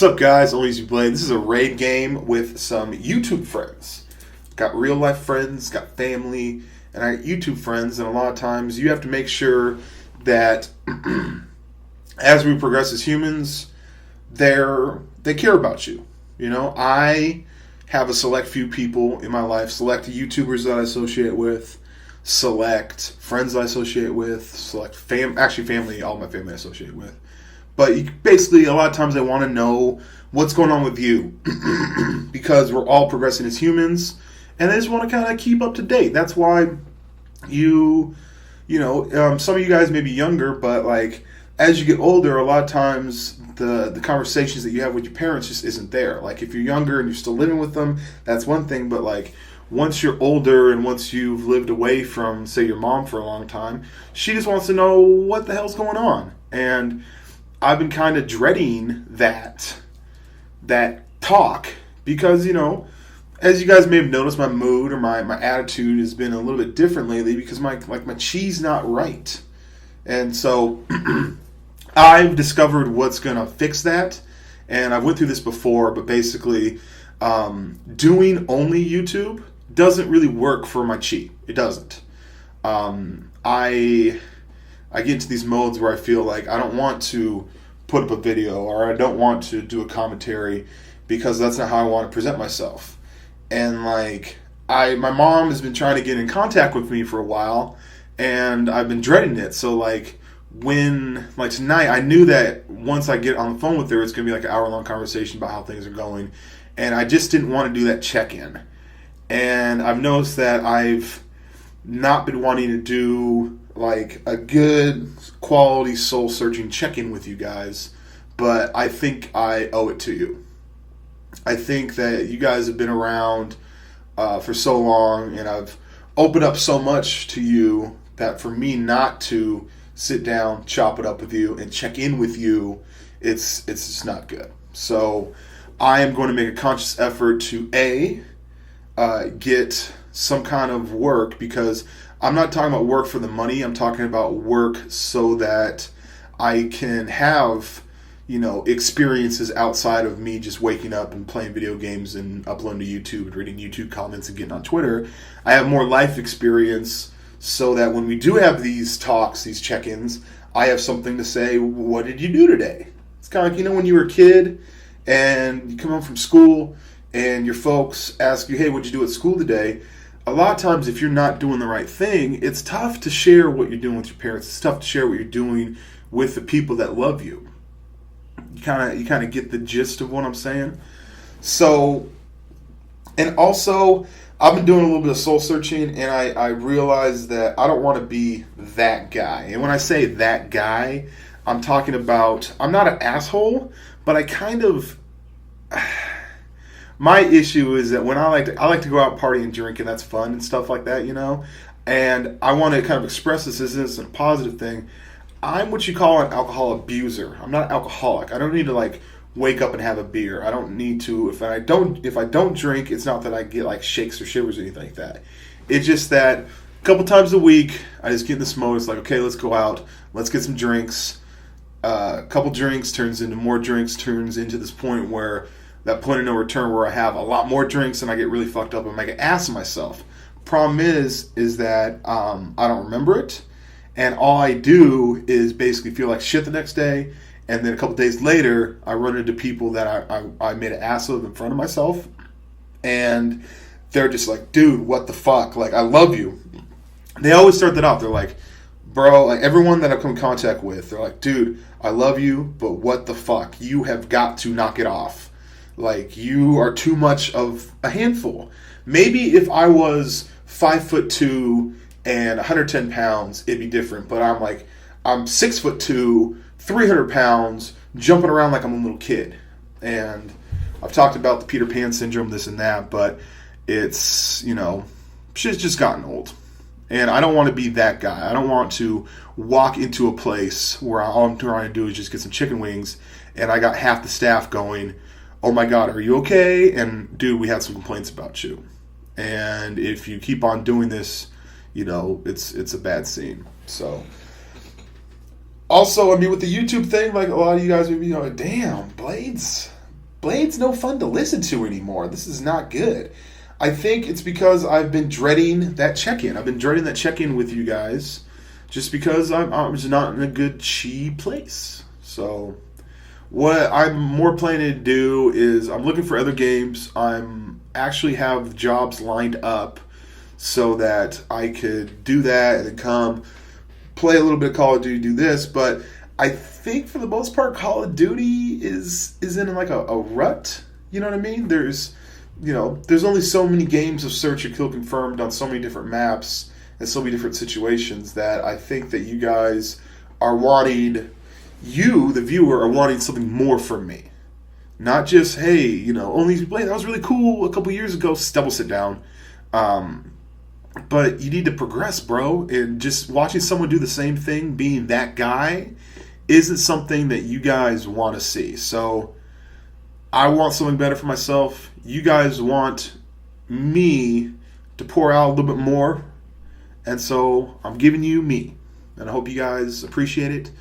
What's up, guys? ONLYUSEmeBLADE. This is a raid game with some YouTube friends. Got real life friends, got family, and I got YouTube friends. And a lot of times you have to make sure that as we progress as humans, they care about you. You know, I have a select few people in my life, select YouTubers that I associate with, select friends that I associate with, select family, all my family I associate with. But basically, a lot of times they want to know what's going on with you because we're all progressing as humans, and they just want to kind of keep up to date. That's why some of you guys may be younger, but like as you get older, a lot of times the conversations that you have with your parents just isn't there. Like if you're younger and you're still living with them, that's one thing. But like once you're older and once you've lived away from, say, your mom for a long time, she just wants to know what the hell's going on. And I've been kind of dreading that talk because, you know, as you guys may have noticed, my mood or my attitude has been a little bit different lately because my chi's not right. And so I've discovered what's going to fix that. And I've went through this before, but basically doing only YouTube doesn't really work for my chi. It doesn't. I get into these modes where I feel like I don't want to put up a video or I don't want to do a commentary because that's not how I want to present myself. And like my mom has been trying to get in contact with me for a while and I've been dreading it. So like tonight, I knew that once I get on the phone with her, it's going to be like an hour-long conversation about how things are going. And I just didn't want to do that check-in. And I've noticed that I've not been wanting to do like a good quality soul-searching check-in with you guys, but I think I owe it to you. I think that you guys have been around for so long, and I've opened up so much to you that for me not to sit down, chop it up with you, and check in with you, it's just not good. So I am going to make a conscious effort to get some kind of work, because I'm not talking about work for the money. I'm talking about work so that I can have, experiences outside of me just waking up and playing video games and uploading to YouTube and reading YouTube comments and getting on Twitter. I have more life experience so that when we do have these talks, these check-ins, I have something to say, what did you do today? It's kind of like, when you were a kid and you come home from school and your folks ask you, hey, what'd you do at school today? A lot of times, if you're not doing the right thing, it's tough to share what you're doing with your parents. It's tough to share what you're doing with the people that love you. You kind of get the gist of what I'm saying. So, and also, I've been doing a little bit of soul searching, and I realized that I don't want to be that guy. And when I say that guy, I'm talking about, I'm not an asshole, but I kind of... My issue is that when I like to go out party and drink, and that's fun and stuff like that, and I want to kind of express this as a positive thing. I'm what you call an alcohol abuser. I'm not an alcoholic. I don't need to wake up and have a beer. I don't need to. If I don't drink, it's not that I get shakes or shivers or anything like that. It's just that a couple times a week I just get in this mode. It's like, okay, let's go out, let's get some drinks. A couple drinks turns into more drinks, turns into this point where that point of no return where I have a lot more drinks and I get really fucked up and make an ass of myself. Problem is that I don't remember it, and all I do is basically feel like shit the next day, and then a couple days later I run into people that I made an ass of in front of myself, and they're just like, dude, what the fuck? I love you. They always start that off. They're like, bro, everyone that I've come in contact with, they're like, dude, I love you, but what the fuck? You have got to knock it off. You are too much of a handful. Maybe if I was 5'2" and 110 pounds, it'd be different. But I'm 6'2", 300 pounds, jumping around like I'm a little kid. And I've talked about the Peter Pan syndrome, this and that, but it's, shit's just gotten old. And I don't want to be that guy. I don't want to walk into a place where all I'm trying to do is just get some chicken wings, and I got half the staff going, oh my God, are you okay? And dude, we had some complaints about you. And if you keep on doing this, it's a bad scene. So, also, with the YouTube thing, a lot of you guys would be damn, Blades, Blade's no fun to listen to anymore. This is not good. I think it's because I've been dreading that check-in. I've been dreading that check-in with you guys just because I'm just not in a good chi place. So what I'm more planning to do is I'm looking for other games. I'm actually have jobs lined up so that I could do that and then come play a little bit of Call of Duty, do this. But I think for the most part, Call of Duty is in like a rut. You know what I mean? There's only so many games of Search and Kill confirmed on so many different maps and so many different situations that I think that you guys are wanting, you, the viewer, are wanting something more from me. Not just, hey, ONLYUSemeBLADE, that was really cool a couple years ago, double sit down. But you need to progress, bro. And just watching someone do the same thing, being that guy, isn't something that you guys want to see. So I want something better for myself. You guys want me to pour out a little bit more. And so I'm giving you me. And I hope you guys appreciate it.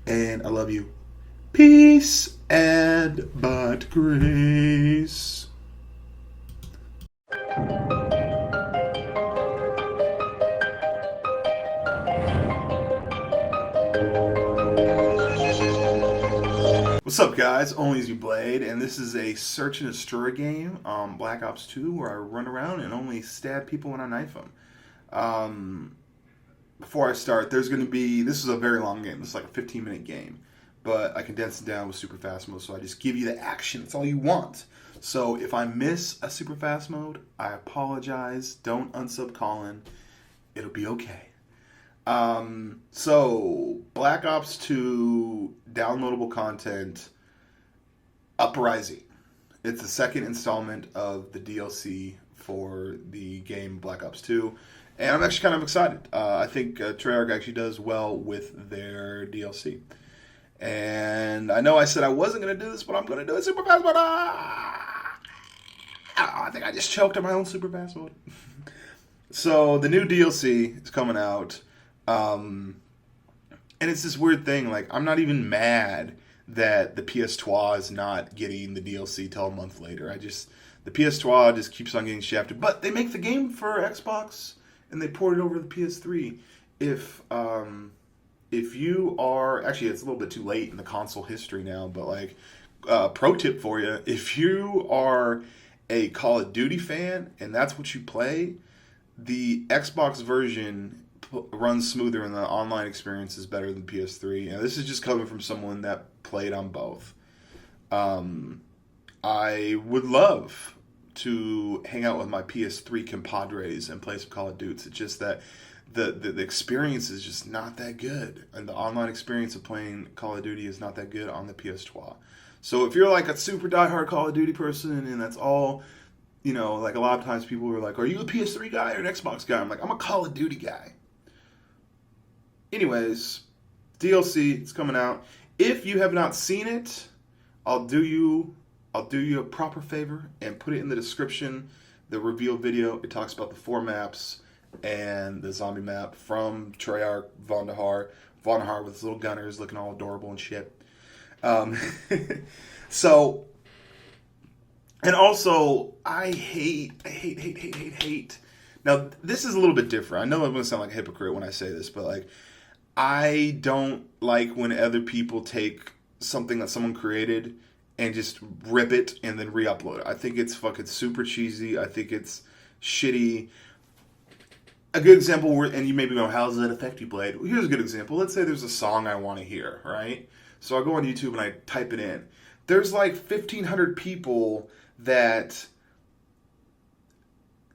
And I love you. Peace and but grace. What's up, guys? ONLYUSemeBLADE, and this is a search and destroy game, Black Ops 2, where I run around and only stab people when I knife them. Before I start, this is a very long game. This is like a 15-minute game, but I condense it down with super fast mode, so I just give you the action. That's all you want. So if I miss a super fast mode, I apologize. Don't unsub Colin. It'll be okay. So Black Ops 2 downloadable content, Uprising. It's the second installment of the DLC for the game Black Ops 2, and I'm actually kind of excited. I think Treyarch actually does well with their DLC. And I know I said I wasn't going to do this, but I'm going to do it super fast mode. I think I just choked on my own super fast mode. So the new DLC is coming out. And it's this weird thing, like, I'm not even mad that the PS2 is not getting the DLC till a month later. The PS2 just keeps on getting shafted. But they make the game for Xbox, and they port it over to the PS3. If you are, actually it's a little bit too late in the console history now, but like, pro tip for you, if you are a Call of Duty fan, and that's what you play, the Xbox version runs smoother and the online experience is better than PS3. And this is just coming from someone that played on both. I would love to hang out with my PS3 compadres and play some Call of Duty. It's just that the experience is just not that good. And the online experience of playing Call of Duty is not that good on the PS2. So if you're like a super diehard Call of Duty person and that's all, like a lot of times people are like, are you a PS3 guy or an Xbox guy? I'm like, I'm a Call of Duty guy. Anyways, DLC, it's coming out. If you have not seen it, I'll do you a proper favor and put it in the description. The reveal video, it talks about the 4 maps and the zombie map from Treyarch Vonderhaar with his little gunners looking all adorable and shit. So, and also, I hate. Now, this is a little bit different. I know I'm going to sound like a hypocrite when I say this, but like, I don't like when other people take something that someone created and just rip it and then re-upload it. I think it's fucking super cheesy. I think it's shitty. A good example, and you may be going, how does that affect you, Blade? Well, here's a good example. Let's say there's a song I want to hear, right? So I go on YouTube and I type it in. There's like 1,500 people that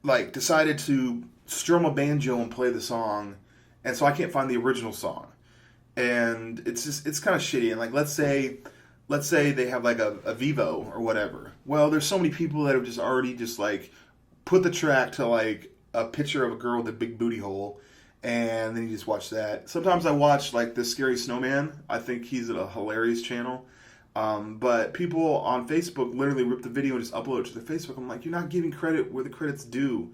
like decided to strum a banjo and play the song, and so I can't find the original song. And it's kind of shitty. And like, let's say they have like a Vivo or whatever. Well, there's so many people that have just already just like put the track to like a picture of a girl with a big booty hole, and then you just watch that. Sometimes I watch like the Scary Snowman. I think he's at a hilarious channel. But people on Facebook literally rip the video and just upload it to their Facebook. I'm like, you're not giving credit where the credit's due.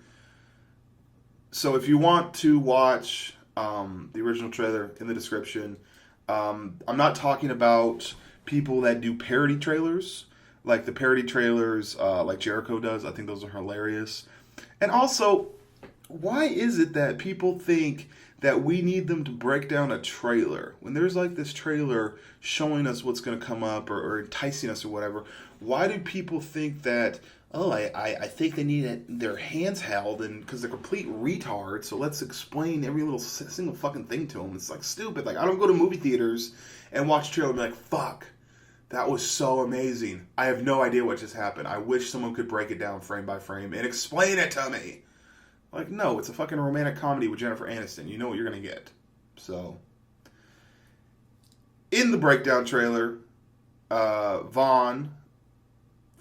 So if you want to watch the original trailer, in the description. I'm not talking about people that do parody trailers. like the parody trailers, like Jericho does. I think those are hilarious. And also, why is it that people think that we need them to break down a trailer when there's like this trailer showing us what's going to come up or enticing us or whatever? Why do people think that, oh, I think they need their hands held and because they're complete retards, so let's explain every little single fucking thing to them? It's like stupid. Like, I don't go to movie theaters and watch a trailer and be like, fuck, that was so amazing. I have no idea what just happened. I wish someone could break it down frame by frame and explain it to me. Like, no, it's a fucking romantic comedy with Jennifer Aniston. You know what you're going to get. So, in the breakdown trailer, Vaughn,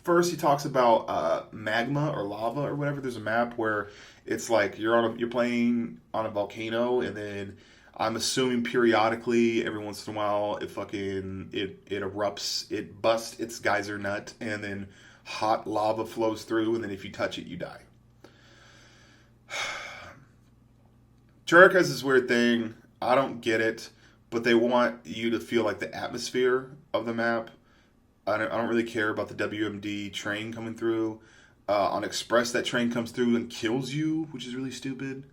first he talks about magma or lava or whatever. There's a map where it's like you're playing on a volcano, and then I'm assuming periodically, every once in a while, it erupts, it busts its geyser nut, and then hot lava flows through, and then if you touch it, you die. Treyarch has this weird thing. I don't get it, but they want you to feel like the atmosphere of the map. I don't really care about the WMD train coming through. On Express, that train comes through and kills you, which is really stupid.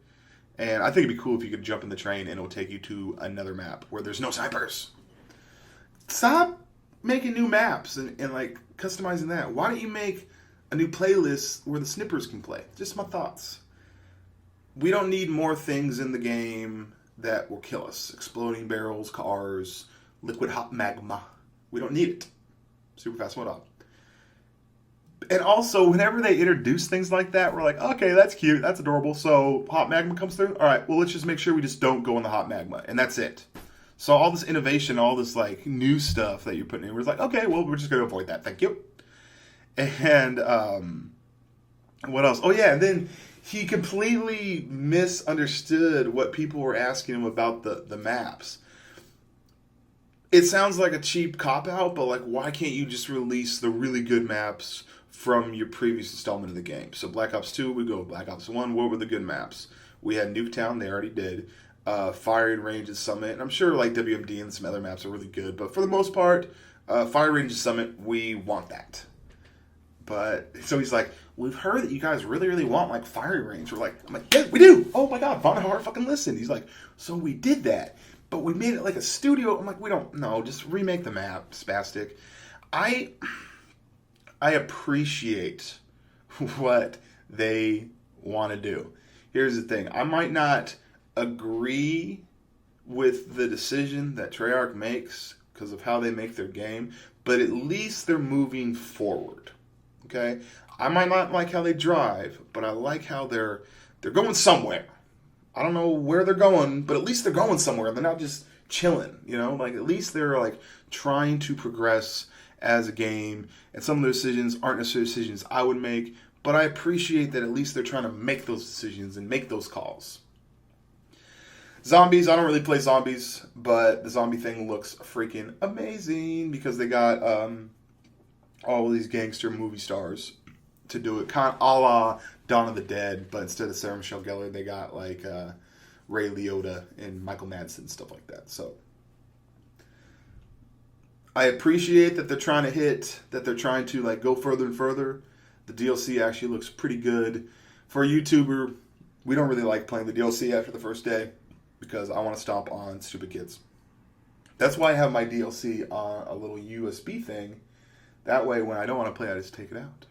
And I think it'd be cool if you could jump in the train and it'll take you to another map where there's no snipers. Stop making new maps and like customizing that. Why don't you make a new playlist where the snippers can play? Just my thoughts. We don't need more things in the game that will kill us. Exploding barrels, cars, liquid hot magma. We don't need it. Super fast mode on. And also, whenever they introduce things like that, we're like, okay, that's cute, that's adorable. So, hot magma comes through? All right, well, let's just make sure we just don't go in the hot magma. And that's it. So, all this innovation, all this, like, new stuff that you're putting in, we're like, okay, well, we're just going to avoid that. Thank you. And, what else? Oh, yeah, and then he completely misunderstood what people were asking him about the maps. It sounds like a cheap cop-out, but like, why can't you just release the really good maps from your previous installment of the game? So Black Ops 2, we go Black Ops 1, what were the good maps? We had Nuketown, they already did. Firing Range and Summit, and I'm sure like WMD and some other maps are really good, but for the most part, Fire Range and Summit, we want that. But, so he's like, we've heard that you guys really, really want, like, Fire Range. I'm like, yeah, we do. Oh, my God, Von Hart fucking listen. He's like, so we did that, but we made it like a studio. I'm like, we don't know. Just remake the map, spastic. I appreciate what they want to do. Here's the thing. I might not agree with the decision that Treyarch makes because of how they make their game, but at least they're moving forward. Okay, I might not like how they drive, but I like how they're going somewhere. I don't know where they're going, but at least they're going somewhere. They're not just chilling, you know? Like, at least they're, like, trying to progress as a game, and some of those decisions aren't necessarily decisions I would make, but I appreciate that at least they're trying to make those decisions and make those calls. Zombies, I don't really play zombies, but the zombie thing looks freaking amazing because they got all of these gangster movie stars to do it, kind of a la Dawn of the Dead, but instead of Sarah Michelle Gellar, they got like Ray Liotta and Michael Madsen and stuff like that. So I appreciate that they're trying to like go further and further. The DLC actually looks pretty good. For a YouTuber, we don't really like playing the DLC after the first day because I want to stomp on stupid kids. That's why I have my DLC on a little USB thing. That way, when I don't want to play, I just take it out.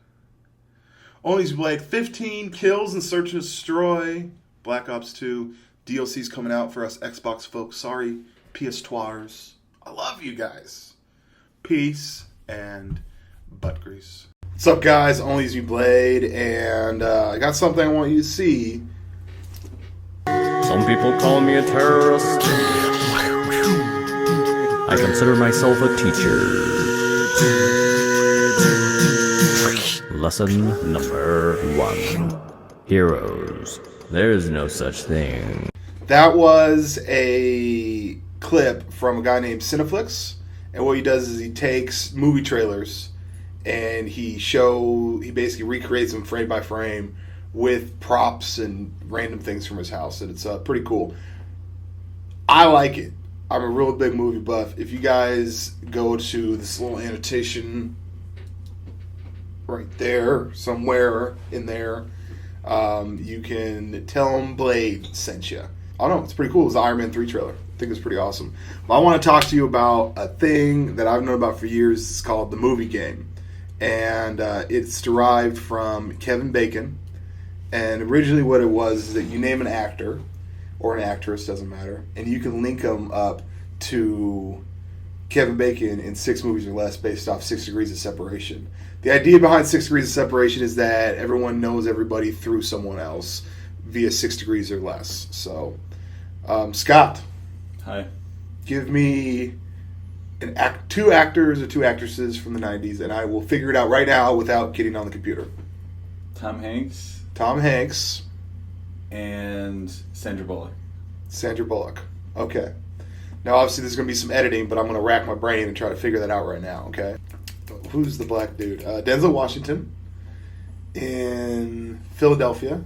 ONLYUSemeBLADE, 15 kills and search and destroy. Black Ops 2 DLC's coming out for us Xbox folks. Sorry, PS2ers. I love you guys. Peace and butt grease. What's up, guys? ONLYUSemeBLADE, and I got something I want you to see. Some people call me a terrorist. I consider myself a teacher. Lesson number 1. Heroes. There is no such thing. That was a clip from a guy named Cineflix, and what he does is he takes movie trailers and he basically recreates them frame by frame with props and random things from his house, and it's pretty cool. I like it. I'm a real big movie buff. If you guys go to this little annotation right there, somewhere in there, you can tell them Blade sent you. I don't know, it's pretty cool. It was the Iron Man 3 trailer. I think it's pretty awesome. But I want to talk to you about a thing that I've known about for years. It's called the movie game. And it's derived from Kevin Bacon. And originally what it was is that you name an actor or an actress, doesn't matter, and you can link them up to Kevin Bacon in 6 movies or less based off 6 degrees of separation. The idea behind 6 degrees of separation is that everyone knows everybody through someone else via 6 degrees or less. So, Scott. Hi. Give me 2 actors or 2 actresses from the 90s, and I will figure it out right now without getting on the computer. Tom Hanks. Tom Hanks. And Sandra Bullock. Sandra Bullock. Okay. Now, obviously, there's going to be some editing, but I'm going to rack my brain and try to figure that out right now, okay? Who's the black dude? Denzel Washington in Philadelphia.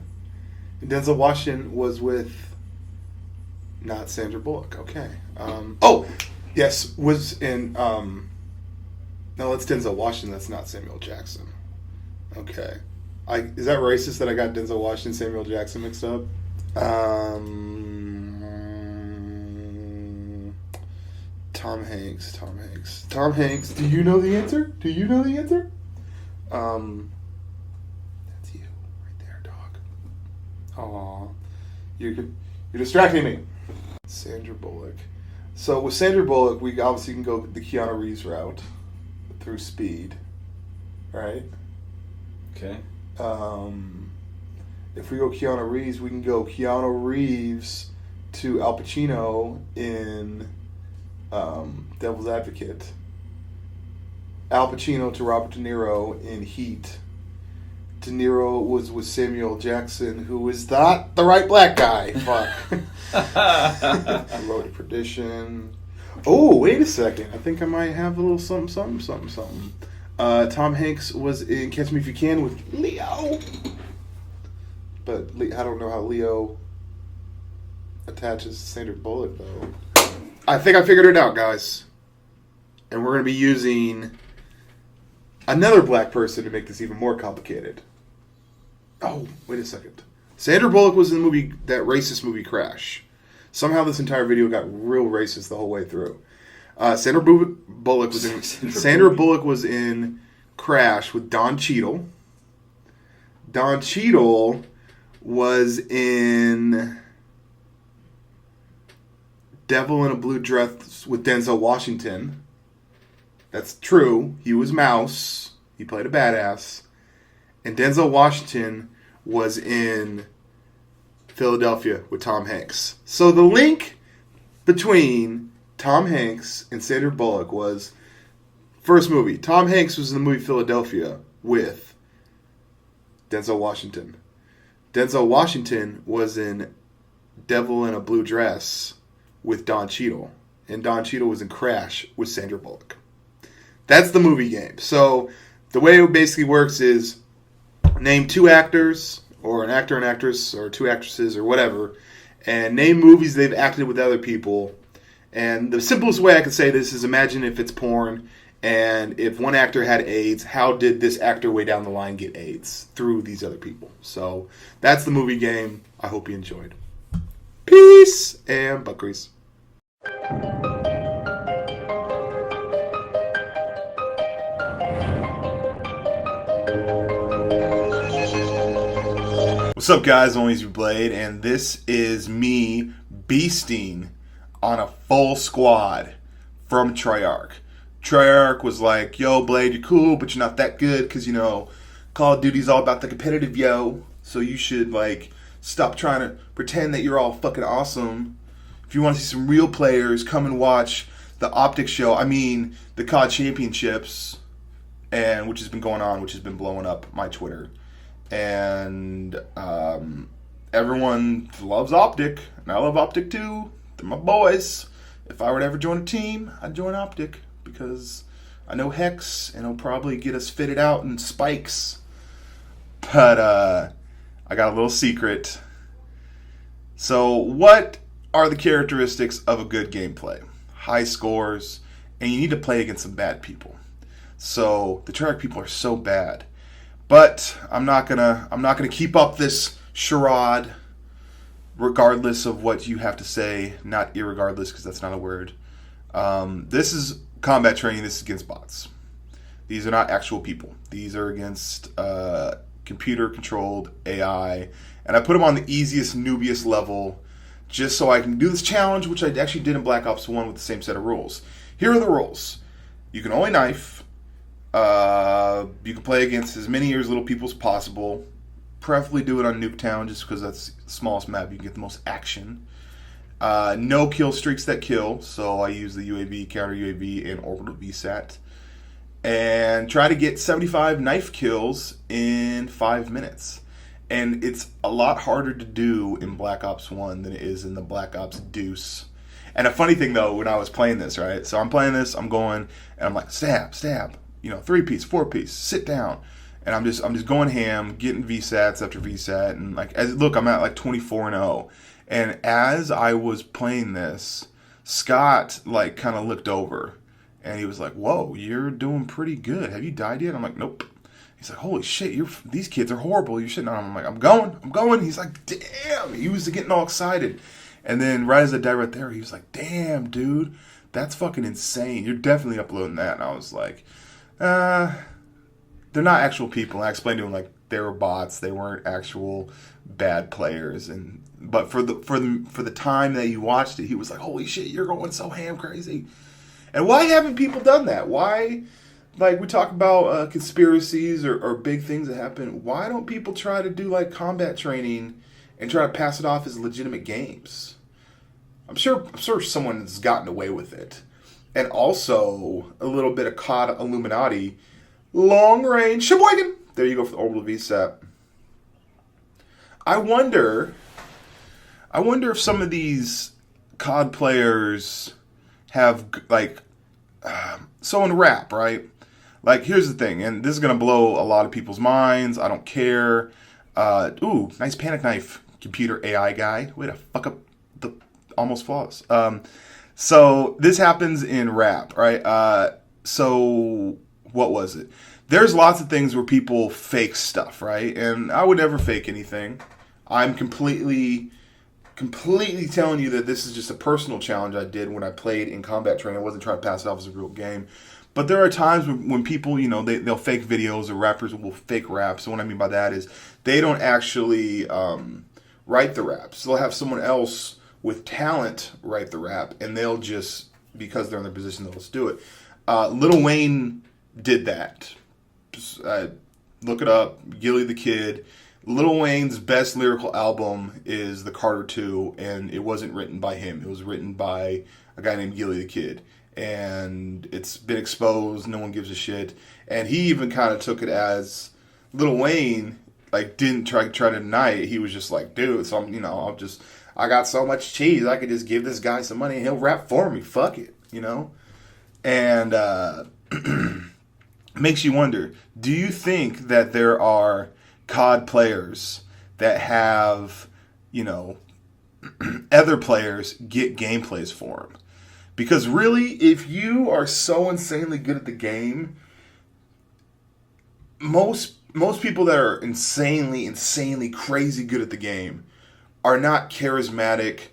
And Denzel Washington was with not Sandra Bullock. Okay. Yes, was in... no, that's Denzel Washington. That's not Samuel Jackson. Okay. Is that racist that I got Denzel Washington and Samuel Jackson mixed up? Tom Hanks. Tom Hanks. Do you know the answer? That's you right there, dog. Aw. You're distracting me. Sandra Bullock. So with Sandra Bullock, we obviously can go the Keanu Reeves route through Speed, right? Okay. If we go Keanu Reeves, we can go Keanu Reeves to Al Pacino in Devil's Advocate. Al Pacino to Robert De Niro in Heat. De Niro was with Samuel Jackson, who is not the right black guy. Fuck. Road to Perdition. Oh, wait a second. I think I might have a little something. Tom Hanks was in Catch Me If You Can with Leo. But I don't know how Leo attaches to Sandra Bullock, though. I think I figured it out, guys. And we're going to be using another black person to make this even more complicated. Oh, wait a second. Sandra Bullock was in the movie, that racist movie Crash. Somehow this entire video got real racist the whole way through. Sandra Bullock was in Crash with Don Cheadle. Don Cheadle was in Devil in a Blue Dress with Denzel Washington. That's true. He was Mouse. He played a badass. And Denzel Washington was in Philadelphia with Tom Hanks. So the link between Tom Hanks and Sandra Bullock was first movie. Tom Hanks was in the movie Philadelphia with Denzel Washington. Denzel Washington was in Devil in a Blue Dress with Don Cheadle. And Don Cheadle was in Crash with Sandra Bullock. That's the movie game. So the way it basically works is name 2 actors, or an actor and actress, or 2 actresses, or whatever, and name movies they've acted with other people. And the simplest way I could say this is imagine if it's porn, and if one actor had AIDS, how did this actor way down the line get AIDS? Through these other people. So that's the movie game. I hope you enjoyed. Peace and butt grease. What's up, guys? ONLYUSEmeBLADE, and this is me beasting on a full squad from Treyarch. Treyarch was like, yo, Blade, you're cool, but you're not that good because, you know, Call of Duty's all about the competitive, yo. So you should, like, stop trying to pretend that you're all fucking awesome. If you want to see some real players, come and watch the Optic show. I mean, the COD Championships, and which has been going on, which has been blowing up my Twitter. And everyone loves Optic, and I love Optic too. They're my boys. If I were to ever join a team, I'd join Optic because I know Hex, and he'll probably get us fitted out in spikes. But I got a little secret. So what are the characteristics of a good gameplay? High scores, and you need to play against some bad people. So the Treyarch people are so bad But I'm not gonna keep up this charade, regardless of what you have to say. Not irregardless, because that's not a word. This is combat training. This is against bots. These are not actual people. These are against computer-controlled AI. And I put them on the easiest, noobiest level just so I can do this challenge, which I actually did in Black Ops 1 with the same set of rules. Here are the rules. You can only knife. You can play against as many or as little people as possible. Preferably do it on Nuketown just because that's the smallest map. You can get the most action. No kill streaks that kill. So I use the UAV, counter UAV, and orbital VSAT. And try to get 75 knife kills in 5 minutes. And it's a lot harder to do in Black Ops 1 than it is in the Black Ops Deuce. And a funny thing though, when I was playing this, right? So I'm playing this, I'm going, and I'm like, stab, 3-piece, 4-piece, sit down. And I'm just going ham, getting VSATs after VSAT, and like, look, I'm at like 24-0. And as I was playing this, Scott like kind of looked over. And he was like, whoa, you're doing pretty good. Have you died yet? I'm like, nope. He's like, holy shit, these kids are horrible. You're shitting on them. I'm like, I'm going. He's like, damn. He was getting all excited. And then right as I died right there, he was like, damn, dude, that's fucking insane. You're definitely uploading that. And I was like, they're not actual people. And I explained to him, like, they were bots. They weren't actual bad players. But for the time that you watched it, he was like, holy shit, you're going so ham crazy. And why haven't people done that? Why, like we talk about conspiracies or big things that happen, why don't people try to do like combat training and try to pass it off as legitimate games? I'm sure someone's gotten away with it. And also a little bit of COD Illuminati, long range, Sheboygan. There you go for the orbital VSAT. I wonder if some of these COD players have like, so in rap, right? Like, here's the thing, and this is gonna blow a lot of people's minds. I don't care. Ooh, nice panic knife, computer AI guy. Way to fuck up the almost flawless. So this happens in rap, right? So what was it? There's lots of things where people fake stuff, right? And I would never fake anything. I'm completely telling you that this is just a personal challenge I did when I played in combat training. I wasn't trying to pass it off as a real game. But there are times when people, you know, they'll fake videos, or rappers will fake raps. So what I mean by that is they don't actually write the raps. They'll have someone else with talent write the rap, and they'll just, because they're in their position, they'll just do it. Lil Wayne did that. Look it up, Gilly the Kid. Lil Wayne's best lyrical album is The Carter 2, and it wasn't written by him. It was written by a guy named Gilly the Kid. And it's been exposed, no one gives a shit. And he even kind of took it as Lil Wayne, like, didn't try to deny it. He was just like, dude, so I got so much cheese, I could just give this guy some money and he'll rap for me. Fuck it, you know? And makes you wonder, do you think that there are COD players that have, you know, other players get gameplays for them? Because really, if you are so insanely good at the game, most people that are insanely crazy good at the game are not charismatic,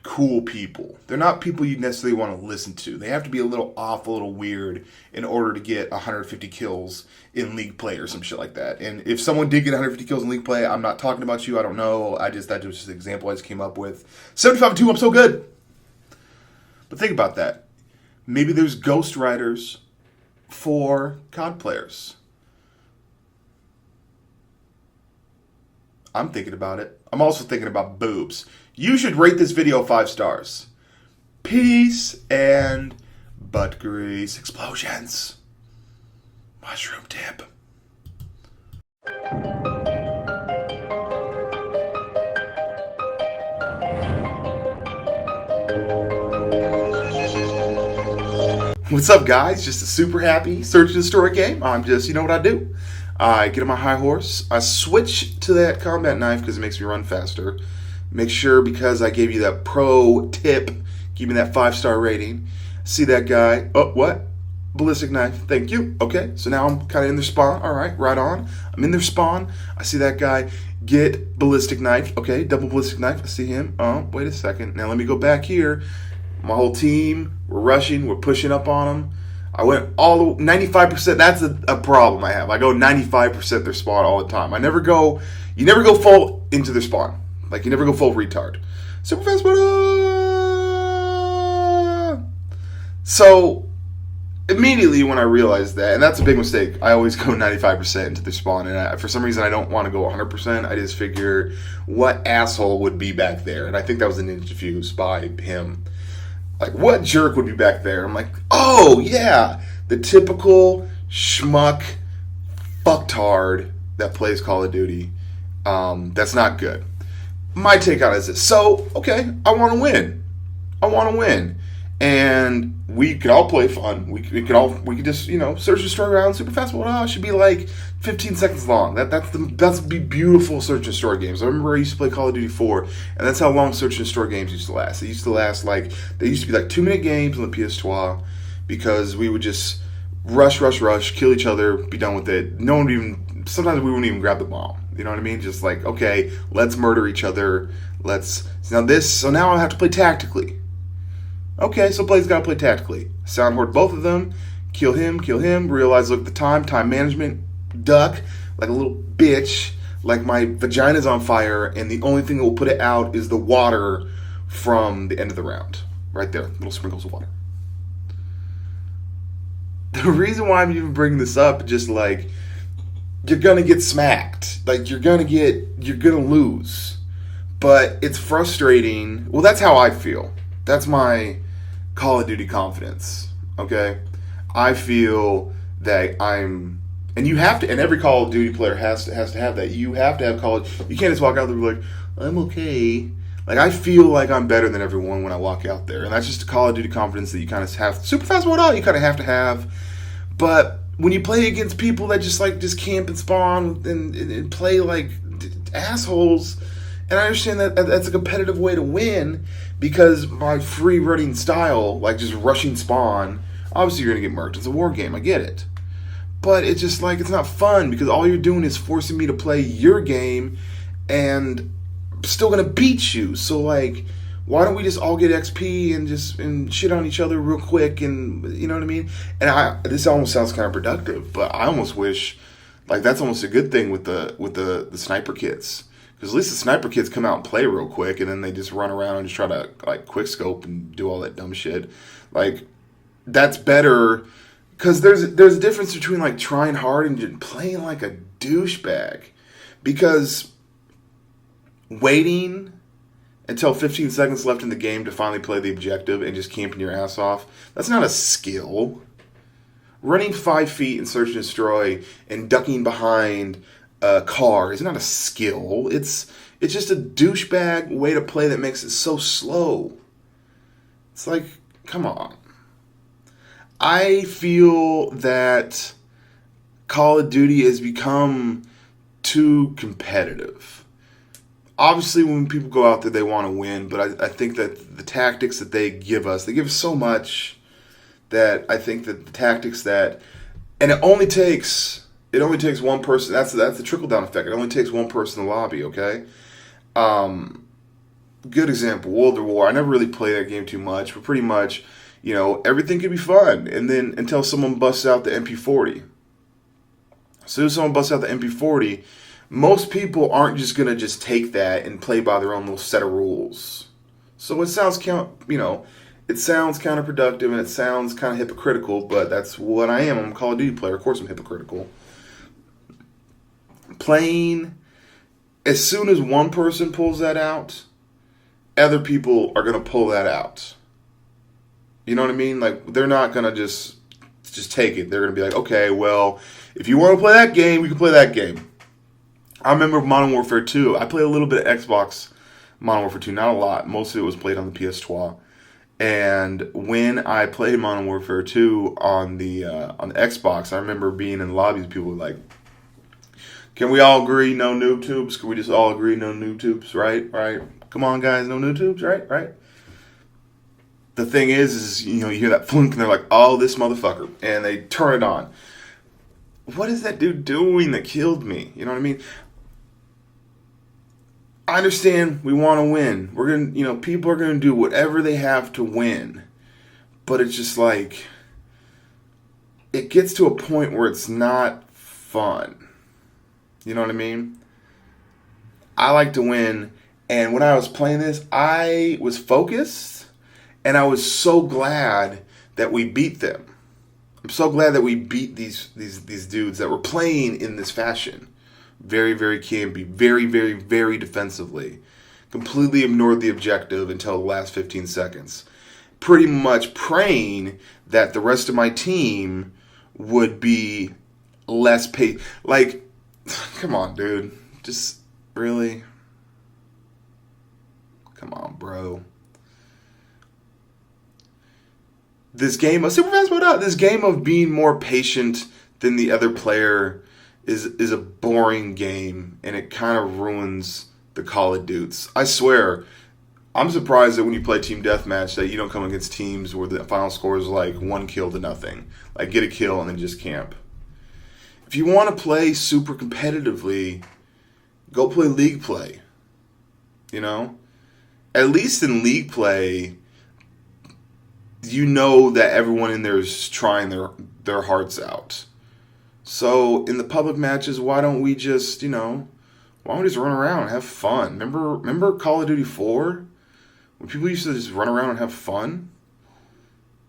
cool people. They're not people you necessarily want to listen to. They have to be a little off, a little weird in order to get 150 kills in league play or some shit like that. And if someone did get 150 kills in league play, I'm not talking about you. I don't know. That was just an example I just came up with. 75-2, I'm so good. But think about that. Maybe there's ghost writers for COD players. I'm thinking about it. I'm also thinking about boobs. You should rate this video 5 stars. Peace and butt grease explosions. Mushroom tip. What's up, guys? Just a super happy search and destroy game. I'm just, you know what I do? I get on my high horse. I switch to that combat knife because it makes me run faster. Make sure, because I gave you that pro tip, give me that 5-star rating. See that guy? Oh, what? ballistic knife. Thank you. Okay, so now I'm kind of in their spawn. All right, right on. I'm in their spawn. I see that guy get ballistic knife. Okay, double ballistic knife. I see him. Oh, wait a second. Now let me go back here. My whole team, we're rushing. We're pushing up on them. I went all the 95%. That's a problem I have. I go 95% their spawn all the time. You never go full into their spawn. Like, you never go full retard. Super fast So, immediately when I realized that, and that's a big mistake, I always go 95% into the spawn, and for some reason I don't want to go 100%. I just figure, what asshole would be back there? And I think that was an interview by him. Like, what jerk would be back there? I'm like, oh, yeah, the typical schmuck fucktard that plays Call of Duty. That's not good. My take on it is this. So, okay, I want to win. And we could all play fun. We could just, search and destroy around super fast. Well, it should be like 15 seconds long. That's the beautiful search and destroy games. I remember I used to play Call of Duty 4, and that's how long search and destroy games used to last. They used to be like 2-minute games on the PS2 because we would just rush, kill each other, be done with it. Sometimes we wouldn't even grab the bomb. You know what I mean? Just like, okay, let's murder each other. So now I have to play tactically. Okay, so players gotta play tactically. Soundboard both of them, kill him, realize, look at the time management, duck, like a little bitch, like my vagina's on fire, and the only thing that will put it out is the water from the end of the round. Right there, little sprinkles of water. The reason why I'm even bringing this up, just like, you're gonna get smacked. Like, you're gonna lose. But it's frustrating. Well, that's how I feel. That's my Call of Duty confidence, okay? I feel that and you have to, and every Call of Duty player has to have that. You have to have you can't just walk out there and be like, I'm okay. Like, I feel like I'm better than everyone when I walk out there. And that's just a Call of Duty confidence that you kind of have. Super fast mode out, you kind of have to have. But when you play against people that just camp and spawn and play like assholes, and I understand that that's a competitive way to win because my free running style, like just rushing spawn, obviously you're going to get murked. It's a war game. I get it. But it's just like, it's not fun because all you're doing is forcing me to play your game and I'm still going to beat you. So, like, why don't we just all get XP and shit on each other real quick, and you know what I mean? And this almost sounds counterproductive, but I almost wish, like, that's almost a good thing with the sniper kits. Because at least the sniper kids come out and play real quick, and then they just run around and just try to, like, quick scope and do all that dumb shit. Like, that's better. Because there's a difference between, like, trying hard and just playing like a douchebag. Because waiting until 15 seconds left in the game to finally play the objective and just camping your ass off, that's not a skill. Running 5 feet and search and destroy and ducking behind a car is not a skill. It's just a douchebag way to play that makes it so slow. It's like, come on. I feel that Call of Duty has become too competitive. Obviously, when people go out there, they want to win, but I think that the tactics that they give us so much that I think that the tactics that, and it only takes one person. That's the trickle down effect. It only takes one person in the lobby. Okay. Good example, World at War. I never really played that game too much, but pretty much, everything could be fun, and then until someone busts out the MP40. As soon as someone busts out the MP40, most people aren't just gonna just take that and play by their own little set of rules. So it sounds it sounds counterproductive and it sounds kind of hypocritical, but that's what I am. I'm a Call of Duty player. Of course I'm hypocritical. Playing, as soon as one person pulls that out, other people are going to pull that out. You know what I mean? Like, they're not going to just take it. They're going to be like, okay, well, if you want to play that game, we can play that game. I remember Modern Warfare 2. I played a little bit of Xbox Modern Warfare 2, not a lot. Most of it was played on the PS2. And when I played Modern Warfare 2 on the Xbox, I remember being in lobbies, people were like, can we all agree no noob tubes? Can we just all agree no noob tubes? Right? Come on, guys, no noob tubes, right? the thing is you hear that flunk and they're like, oh, this motherfucker, and they turn it on. What is that dude doing that killed me? You know what I mean? I understand we want to win. We're gonna, people are gonna do whatever they have to win, but it's just like it gets to a point where it's not fun. You know what I mean? I like to win, and when I was playing this, I was focused, and I was so glad that we beat them. I'm so glad that we beat these dudes that were playing in this fashion. Very, very campy. Very, very, very defensively. Completely ignored the objective until the last 15 seconds. Pretty much praying that the rest of my team would be less paid. Like, come on, dude. Just, really? Come on, bro. This game of being more patient than the other player is a boring game, and it kind of ruins the Call of Dudes. I swear, I'm surprised that when you play Team Deathmatch that you don't come against teams where the final score is like 1 kill to nothing. Like, get a kill and then just camp. If you want to play super competitively, go play League play. At least in League play, that everyone in there is trying their hearts out. So in the public matches, why don't we just run around and have fun? Remember Call of Duty 4? When people used to just run around and have fun?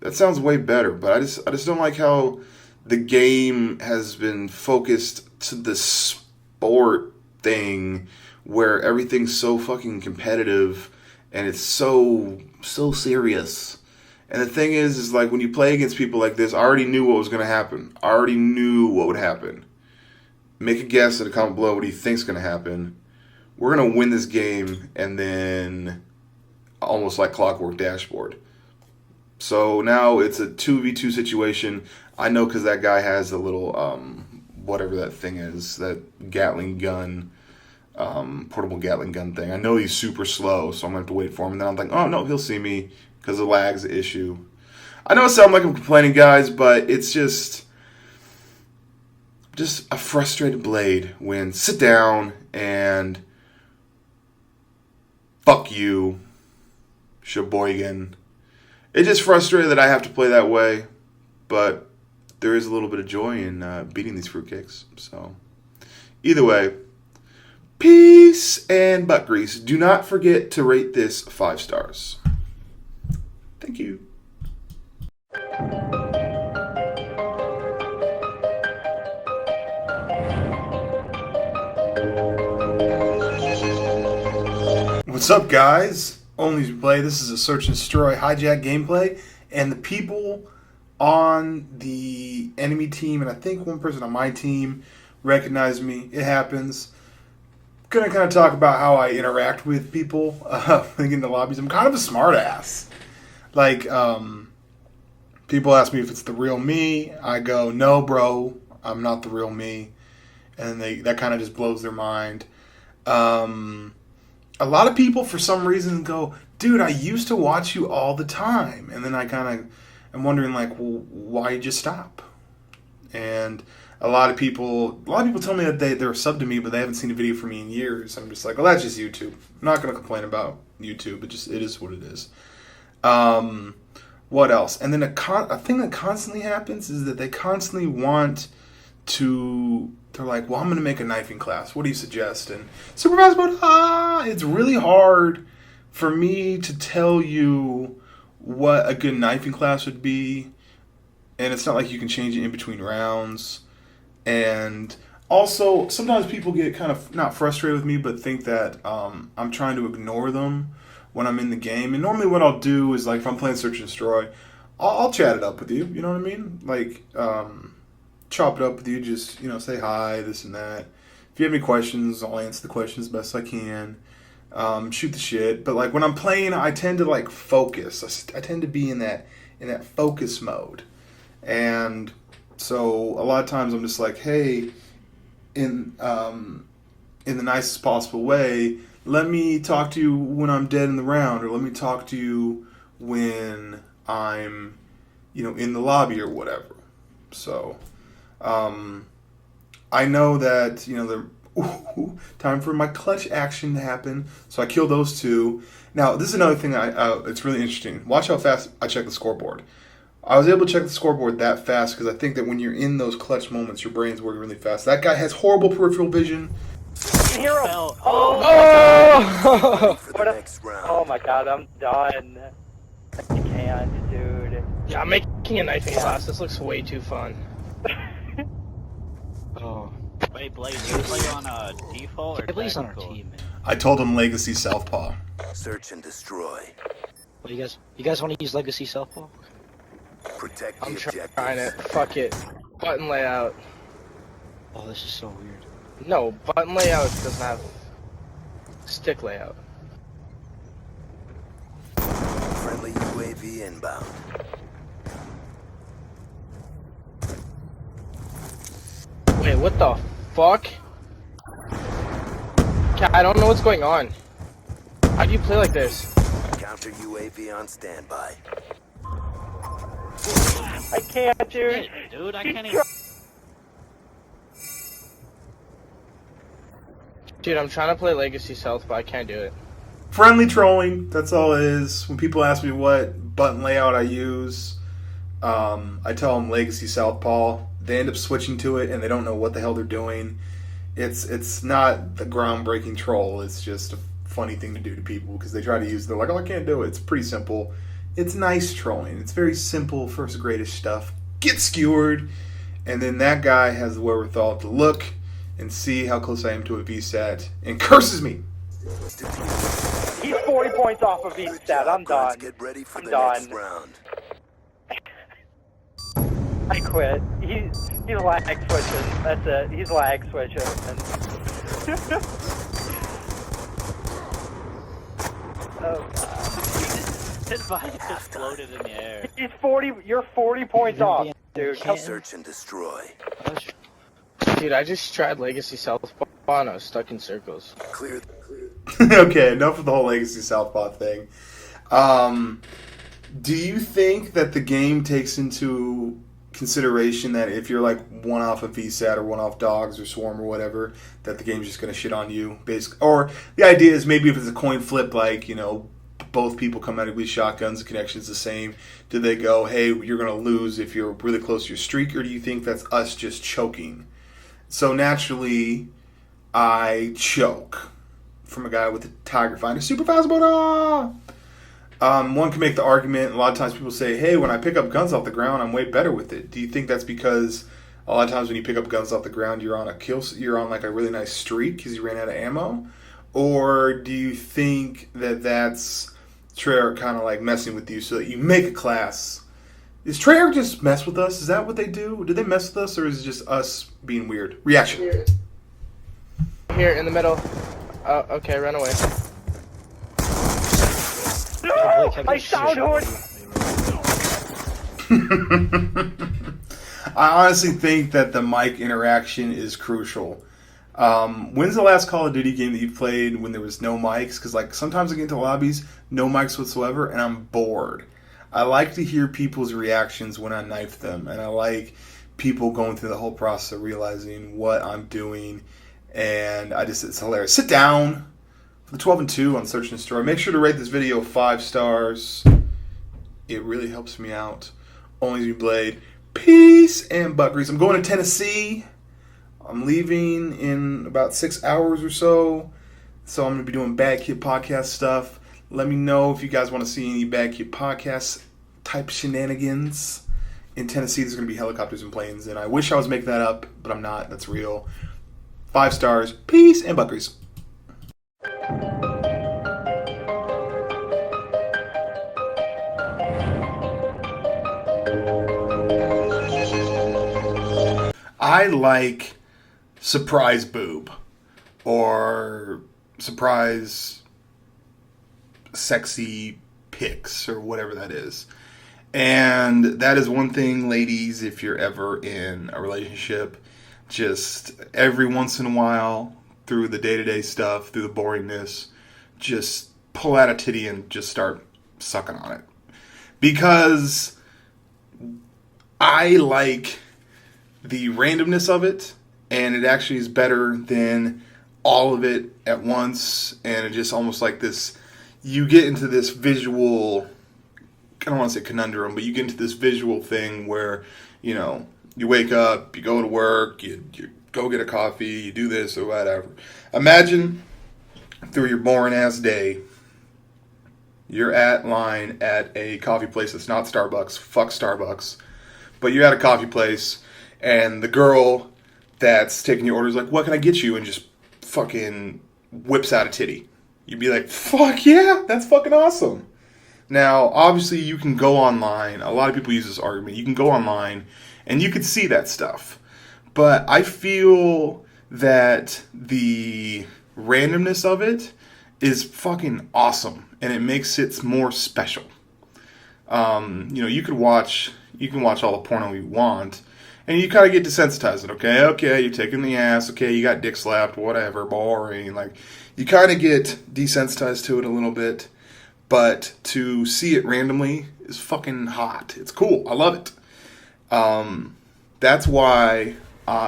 That sounds way better, but I just don't like how the game has been focused to the sport thing where everything's so fucking competitive and it's so serious. And the thing is like when you play against people like this, I already knew what was going to happen. I already knew what would happen. Make a guess in the comment below what do you think's going to happen. We're going to win this game and then almost like Clockwork Dashboard. So now it's a 2v2 situation. I know because that guy has a little, whatever that thing is, that Gatling gun, portable Gatling gun thing. I know he's super slow, so I'm going to have to wait for him. And then I'm like, oh no, he'll see me. Because the lag's the issue. I know it sounds like I'm complaining, guys, but it's just a frustrated Blade when sit down and fuck you, Sheboygan. It's just frustrated that I have to play that way, but there is a little bit of joy in beating these fruitcakes. So, either way, peace and butt grease. Do not forget to rate this 5 stars. Thank you. What's up, guys? ONLYUSEmeBLADE. This is a search and destroy hijack gameplay, and the people on the enemy team, and I think one person on my team, recognized me. It happens. Gonna kind of talk about how I interact with people in the lobbies. I'm kind of a smart ass. Like, people ask me if it's the real me. I go, no, bro, I'm not the real me. And that kind of just blows their mind. A lot of people, for some reason, go, dude, I used to watch you all the time. And then I kind of am wondering, like, well, why did you stop? And a lot of people tell me that they're subbed to me, but they haven't seen a video from me in years. I'm just like, well, that's just YouTube. I'm not going to complain about YouTube. It is what it is. What else? And then a thing that constantly happens is that they constantly want to, they're like, well, I'm going to make a knifing class. What do you suggest? And Supervisor Mode, it's really hard for me to tell you what a good knifing class would be. And it's not like you can change it in between rounds. And also, sometimes people get kind of, not frustrated with me, but think that I'm trying to ignore them when I'm in the game. And normally what I'll do is, like, if I'm playing Search and Destroy, I'll chat it up with you, you know what I mean? Like, chop it up with you, just, say hi, this and that. If you have any questions, I'll answer the questions as best I can. Shoot the shit. But, like, when I'm playing, I tend to, like, focus. I tend to be in that focus mode. And so a lot of times I'm just like, hey, in the nicest possible way, let me talk to you when I'm dead in the round, or let me talk to you when I'm, in the lobby or whatever. So, I know that, time for my clutch action to happen. So I kill those two. Now, this is another thing it's really interesting. Watch how fast I check the scoreboard. I was able to check the scoreboard that fast because I think that when you're in those clutch moments, your brain's working really fast. That guy has horrible peripheral vision. Hero! Oh! Oh my god, I'm done. I can't, dude. Yeah, I'm making a knifing class. This looks way too fun. Oh. Wait, Blade, you play on a default or Blade's on our tactical? team, man. I told him Legacy Southpaw. Search and destroy. What, you guys want to use Legacy Southpaw? Protect the I'm objectives. trying it. Fuck it. Button layout. Oh, this is so weird. No, button layout doesn't have stick layout. Friendly UAV inbound. Wait, what the fuck? I don't know what's going on. How do you play like this? Counter UAV on standby. I can't, dude. Shit, dude, I can't even. Dude, I'm trying to play Legacy South, but I can't do it. Friendly trolling, that's all it is. When people ask me what button layout I use, I tell them Legacy Southpaw. They end up switching to it, and they don't know what the hell they're doing. It's not the groundbreaking troll. It's just a funny thing to do to people because they try to use it. They're like, oh, I can't do it. It's pretty simple. It's nice trolling. It's very simple, first gradish stuff. Get skewered, and then that guy has the wherewithal to look and see how close I am to a VSAT and curses me. He's 40 points off of VSAT. I'm done. Get ready for I'm the done. next round. I quit. He's lag switching. That's it. He's lag switching. Oh god. His body just floated in the air. He's 40. You're 40 points off, dude. Come Search and destroy. Dude, I just tried Legacy Southpaw and I was stuck in circles. Clear. Okay, enough of the whole Legacy Southpaw thing. Do you think that the game takes into consideration that if you're like one off of VSAT or one off Dogs or Swarm or whatever, that the game's just going to shit on you, basically? Or the idea is maybe if it's a coin flip, like, both people come out with shotguns, the connection's the same. Do they go, hey, you're going to lose if you're really close to your streak, or do you think that's us just choking? So naturally, I choke from a guy with a Tiger Finder super fast motor. One can make the argument, a lot of times people say, hey, when I pick up guns off the ground, I'm way better with it. Do you think that's because a lot of times when you pick up guns off the ground, you're on like a really nice streak because you ran out of ammo? Or do you think that that's Treyarch kind of like messing with you so that you make a class? Is Treyarch just mess with us? Is that what they do? Do they mess with us, or is it just us being weird? Reaction. Here, in the middle. Okay, run away. No! I sound horn! I honestly think that the mic interaction is crucial. When's the last Call of Duty game that you played when there was no mics? Because like sometimes I get into lobbies, no mics whatsoever, and I'm bored. I like to hear people's reactions when I knife them, and I like people going through the whole process of realizing what I'm doing, and it's hilarious. Sit down for the 12 and 2 on Search and Destroy. Make sure to rate this video 5 stars. It really helps me out. ONLYUSEmeBLADE. Peace and butt grease. I'm going to Tennessee. I'm leaving in about 6 hours or so. So I'm going to be doing BadKidCast stuff. Let me know if you guys want to see any BadKidCast type shenanigans. In Tennessee, there's going to be helicopters and planes. And I wish I was making that up, but I'm not. That's real. 5 stars. Peace and butt grease. I like surprise boob or surprise sexy pics or whatever that is. And that is one thing, ladies, if you're ever in a relationship, just every once in a while, through the day-to-day stuff, through the boringness, just pull out a titty and just start sucking on it. because I like the randomness of it, and it actually is better than all of it at once, and it just almost like this, you get into this visual, I don't want to say conundrum, but you get into this visual thing where, you know, you wake up, you go to work, you go get a coffee, you do this or whatever. Imagine through your boring ass day, you're at line at a coffee place that's not Starbucks, fuck Starbucks, but you're at a coffee place, and the girl that's taking your order is like, what can I get you? And just fucking whips out a titty. You'd be like, fuck yeah, that's fucking awesome. Now, obviously, you can go online. A lot of people use this argument. You can go online, and you can see that stuff. But I feel that the randomness of it is fucking awesome, and it makes it more special. You know, you can watch all the porno you want, and you kind of get desensitized. Okay, you're taking the ass. Okay, you got dick slapped. Whatever, boring. Like, you kind of get desensitized to it a little bit. But to see it randomly is fucking hot. It's cool. I love it. That's why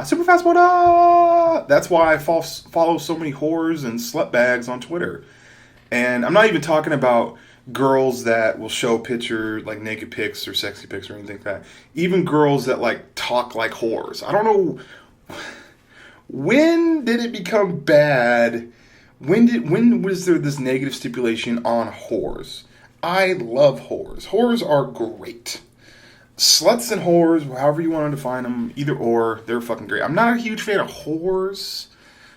super fast mode. That's why I follow so many whores and slutbags on Twitter. And I'm not even talking about girls that will show picture like naked pics or sexy pics or anything like that. Even girls that like talk like whores. I don't know, when did it become bad? When was there this negative stipulation on whores? I love whores. Whores are great. Sluts and whores, however you want to define them, either or, they're fucking great. I'm not a huge fan of whores.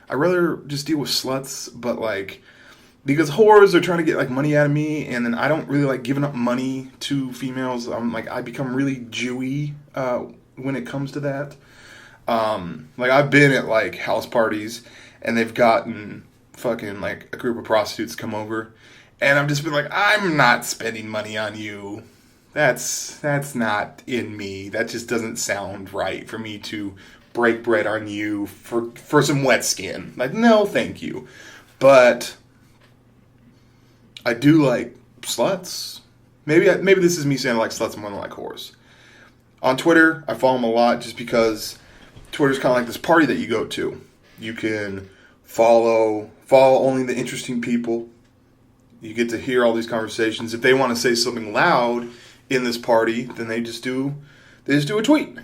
I'd rather just deal with sluts, but like, because whores are trying to get like money out of me, and then I don't really like giving up money to females. I become really Jewy when it comes to that. Like, I've been at like house parties, and they've gotten fucking like a group of prostitutes come over, and I've just been like, I'm not spending money on you. That's not in me. That just doesn't sound right for me to break bread on you for some wet skin. Like, no, thank you. But I do like sluts. Maybe this is me saying I like sluts more than I like whores. On Twitter, I follow them a lot just because Twitter's kind of like this party that you go to. You can follow only the interesting people. You get to hear all these conversations. If they want to say something loud in this party, then they just do a tweet.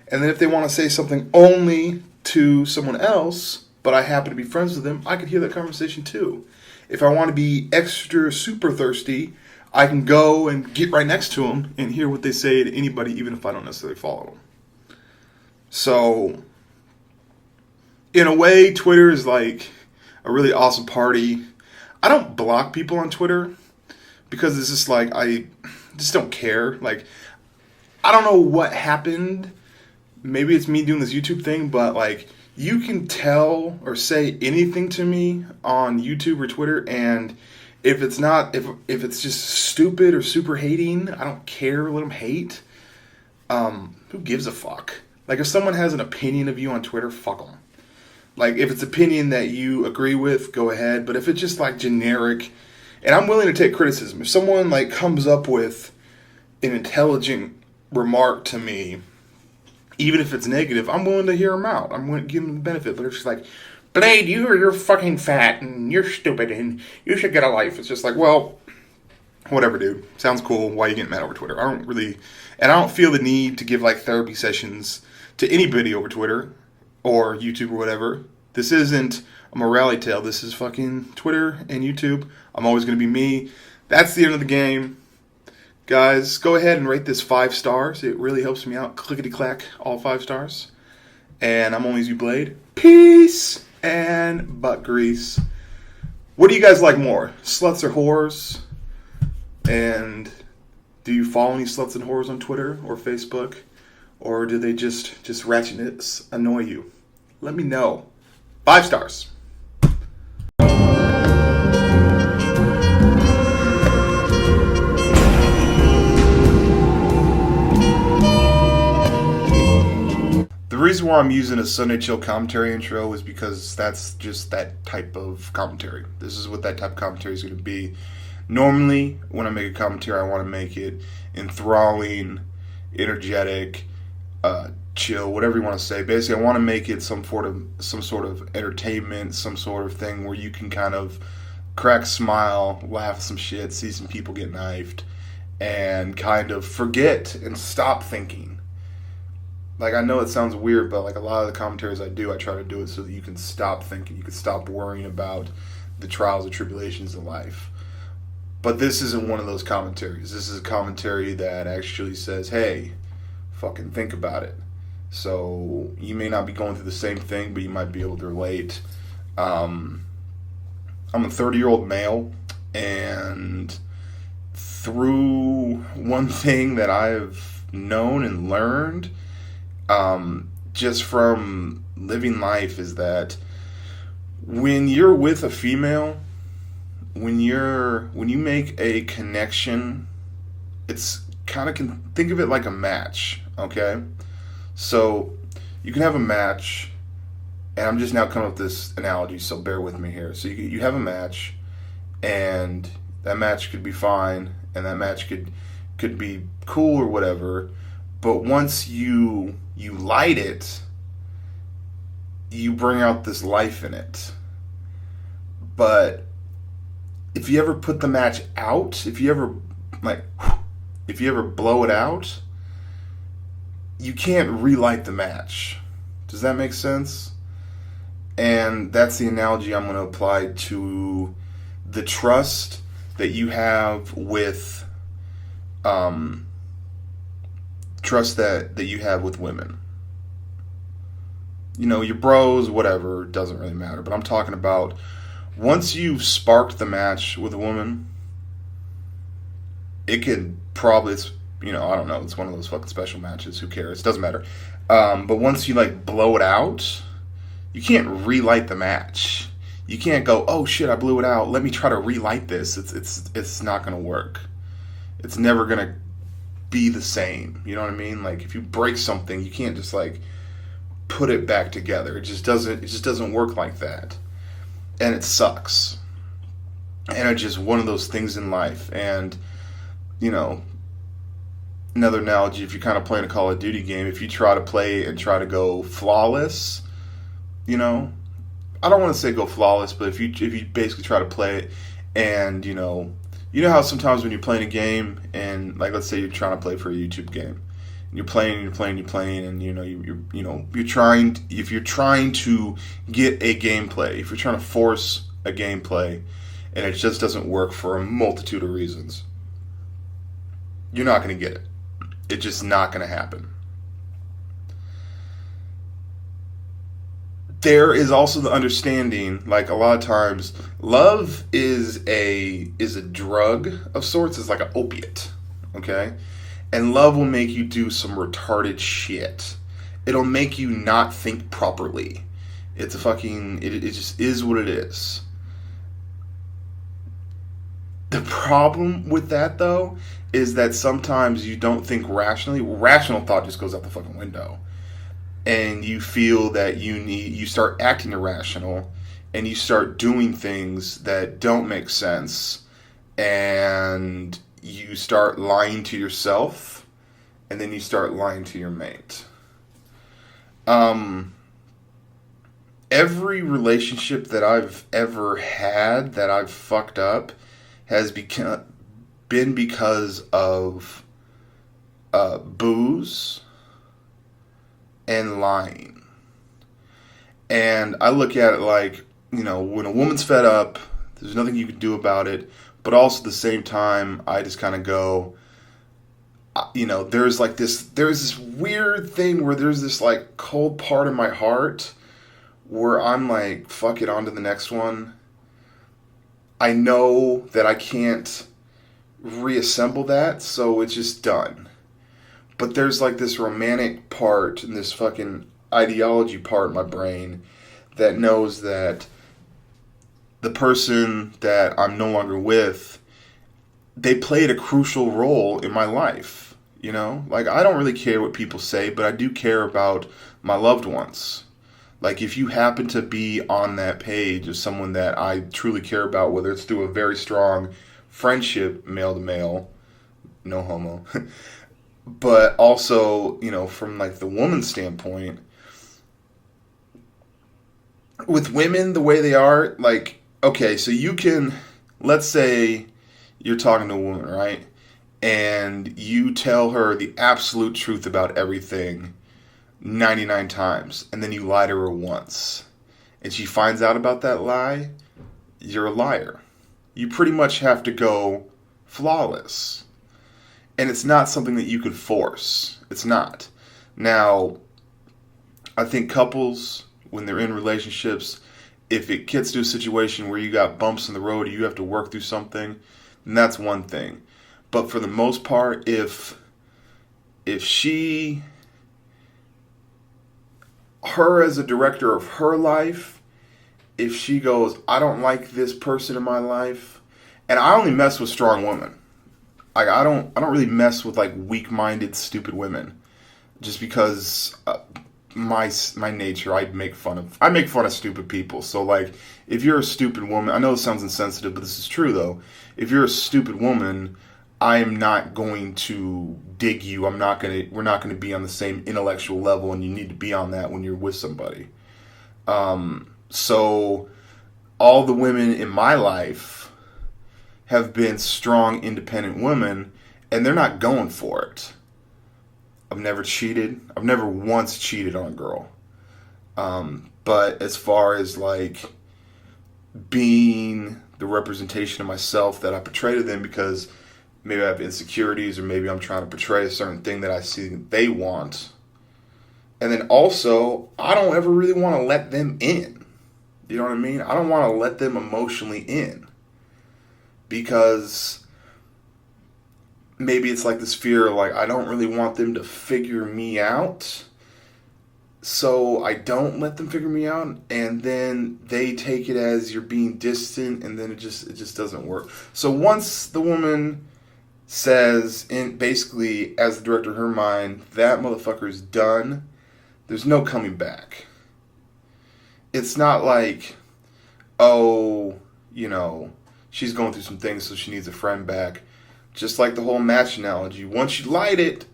And then if they want to say something only to someone else, but I happen to be friends with them, I could hear that conversation too. If I want to be extra super thirsty, I can go and get right next to them and hear what they say to anybody, even if I don't necessarily follow them. So, in a way, Twitter is like a really awesome party. I don't block people on Twitter because it's just like, I just don't care. Like, I don't know what happened. Maybe it's me doing this YouTube thing, but like, you can tell or say anything to me on YouTube or Twitter, and if it's not, if it's just stupid or super hating, I don't care. Let them hate. Who gives a fuck? Like, if someone has an opinion of you on Twitter, fuck them. Like, if it's opinion that you agree with, go ahead. But if it's just like generic, and I'm willing to take criticism. If someone like comes up with an intelligent remark to me, even if it's negative, I'm willing to hear them out. I'm willing to give them the benefit. But if it's like, Blade, you're fucking fat and you're stupid and you should get a life. It's just like, well, whatever, dude. Sounds cool. Why are you getting mad over Twitter? I don't feel the need to give like therapy sessions to anybody over Twitter or YouTube or whatever. This isn't a morality tale. This is fucking Twitter and YouTube. I'm always going to be me. That's the end of the game. Guys, go ahead and rate this 5 stars. It really helps me out. Clickety-clack, all 5 stars. And I'm ONLYUSEmeBLADE. Peace and butt grease. What do you guys like more? Sluts or whores? And do you follow any sluts and whores on Twitter or Facebook? Or do they just ratchetness annoy you? Let me know. 5 stars. The reason why I'm using a Sunday Chill commentary intro is because that's just that type of commentary. This is what that type of commentary is going to be. Normally, when I make a commentary, I want to make it enthralling, energetic, chill, whatever you want to say. Basically, I want to make it some sort of entertainment, some sort of thing where you can kind of crack a smile, laugh at some shit, see some people get knifed, and kind of forget and stop thinking. Like, I know it sounds weird, but like a lot of the commentaries I do, I try to do it so that you can stop thinking, you can stop worrying about the trials and tribulations of life. But this isn't one of those commentaries. This is a commentary that actually says, hey, fucking think about it. So you may not be going through the same thing, but you might be able to relate. I'm a 30-year-old male, and through one thing that I've known and learned, just from living life, is that when you're with a female, when you make a connection, it's kind of, think of it like a match, okay? So you can have a match, and I'm just now coming up with this analogy, so bear with me here. So you have a match, and that match could be fine, and that match could be cool or whatever, but once you light it, you bring out this life in it. But if you ever put the match out, if you ever blow it out, you can't relight the match. Does that make sense? And that's the analogy I'm going to apply to the trust that you have with trust that you have with women. You know, your bros, whatever, doesn't really matter. But I'm talking about once you've sparked the match with a woman, it could probably, I don't know, it's one of those fucking special matches, who cares, doesn't matter. But once you like blow it out, you can't relight the match. You can't go, oh shit, I blew it out, let me try to relight this. It's not gonna work. It's never gonna be the same. You know what I mean? Like, if you break something, you can't just like put it back together. It just doesn't work like that. And it sucks. And it's just one of those things in life. And another analogy, if you're kind of playing a Call of Duty game, if you try to play and try to go flawless, I don't want to say go flawless, but if you basically try to play it, and you know how sometimes when you're playing a game, and like let's say you're trying to play for a YouTube game, and you're playing, and you're trying, if you're trying to get a gameplay, if you're trying to force a gameplay, and it just doesn't work for a multitude of reasons, you're not going to get it. It's just not going to happen. There is also the understanding, like a lot of times, love is a drug of sorts. It's like an opiate, okay? And love will make you do some retarded shit. It'll make you not think properly. It's it just is what it is. The problem with that, though, is that sometimes you don't think rationally. Rational thought just goes out the fucking window. And you feel that you start acting irrational, and you start doing things that don't make sense, and you start lying to yourself, and then you start lying to your mate. Every relationship that I've ever had that I've fucked up has been because of booze and lying. And I look at it like, when a woman's fed up, there's nothing you can do about it. But also at the same time, I just kind of go, there's this weird thing where there's this like cold part in my heart where I'm like, fuck it, on to the next one. I know that I can't reassemble that, so it's just done. But there's like this romantic part and this fucking ideology part in my brain that knows that the person that I'm no longer with, they played a crucial role in my life, Like, I don't really care what people say, but I do care about my loved ones. Like, if you happen to be on that page of someone that I truly care about, whether it's through a very strong friendship, male to male, no homo, but also, you know, from like the woman's standpoint, with women the way they are, like, okay, so you can, let's say you're talking to a woman, right? And you tell her the absolute truth about everything 99 times, and then you lie to her once, and she finds out about that lie, you're a liar. You pretty much have to go flawless. And it's not something that you could force. It's not. Now, I think couples, when they're in relationships, if it gets to a situation where you got bumps in the road or you have to work through something, then that's one thing. But for the most part, if her as a director of her life, if she goes, I don't like this person in my life, and I only mess with strong women. Like, I don't really mess with like weak-minded, stupid women, just because my nature, I make fun of stupid people. So like, if you're a stupid woman, I know it sounds insensitive, but this is true though. If you're a stupid woman, I am not going to dig you. We're not going to be on the same intellectual level, and you need to be on that when you're with somebody. So all the women in my life have been strong, independent women, and they're not going for it. I've never cheated. I've never once cheated on a girl. But as far as like being the representation of myself that I portray to them, because maybe I have insecurities, or maybe I'm trying to portray a certain thing that I see that they want. And then also, I don't ever really want to let them in. You know what I mean? I don't want to let them emotionally in. Because maybe it's like this fear, like, I don't really want them to figure me out. So I don't let them figure me out, and then they take it as you're being distant, and then it just doesn't work. So once the woman says, in basically as the director of her mind, that motherfucker's done, there's no coming back. It's not like, oh, you know, she's going through some things so she needs a friend back. Just like the whole match analogy. Once you light it,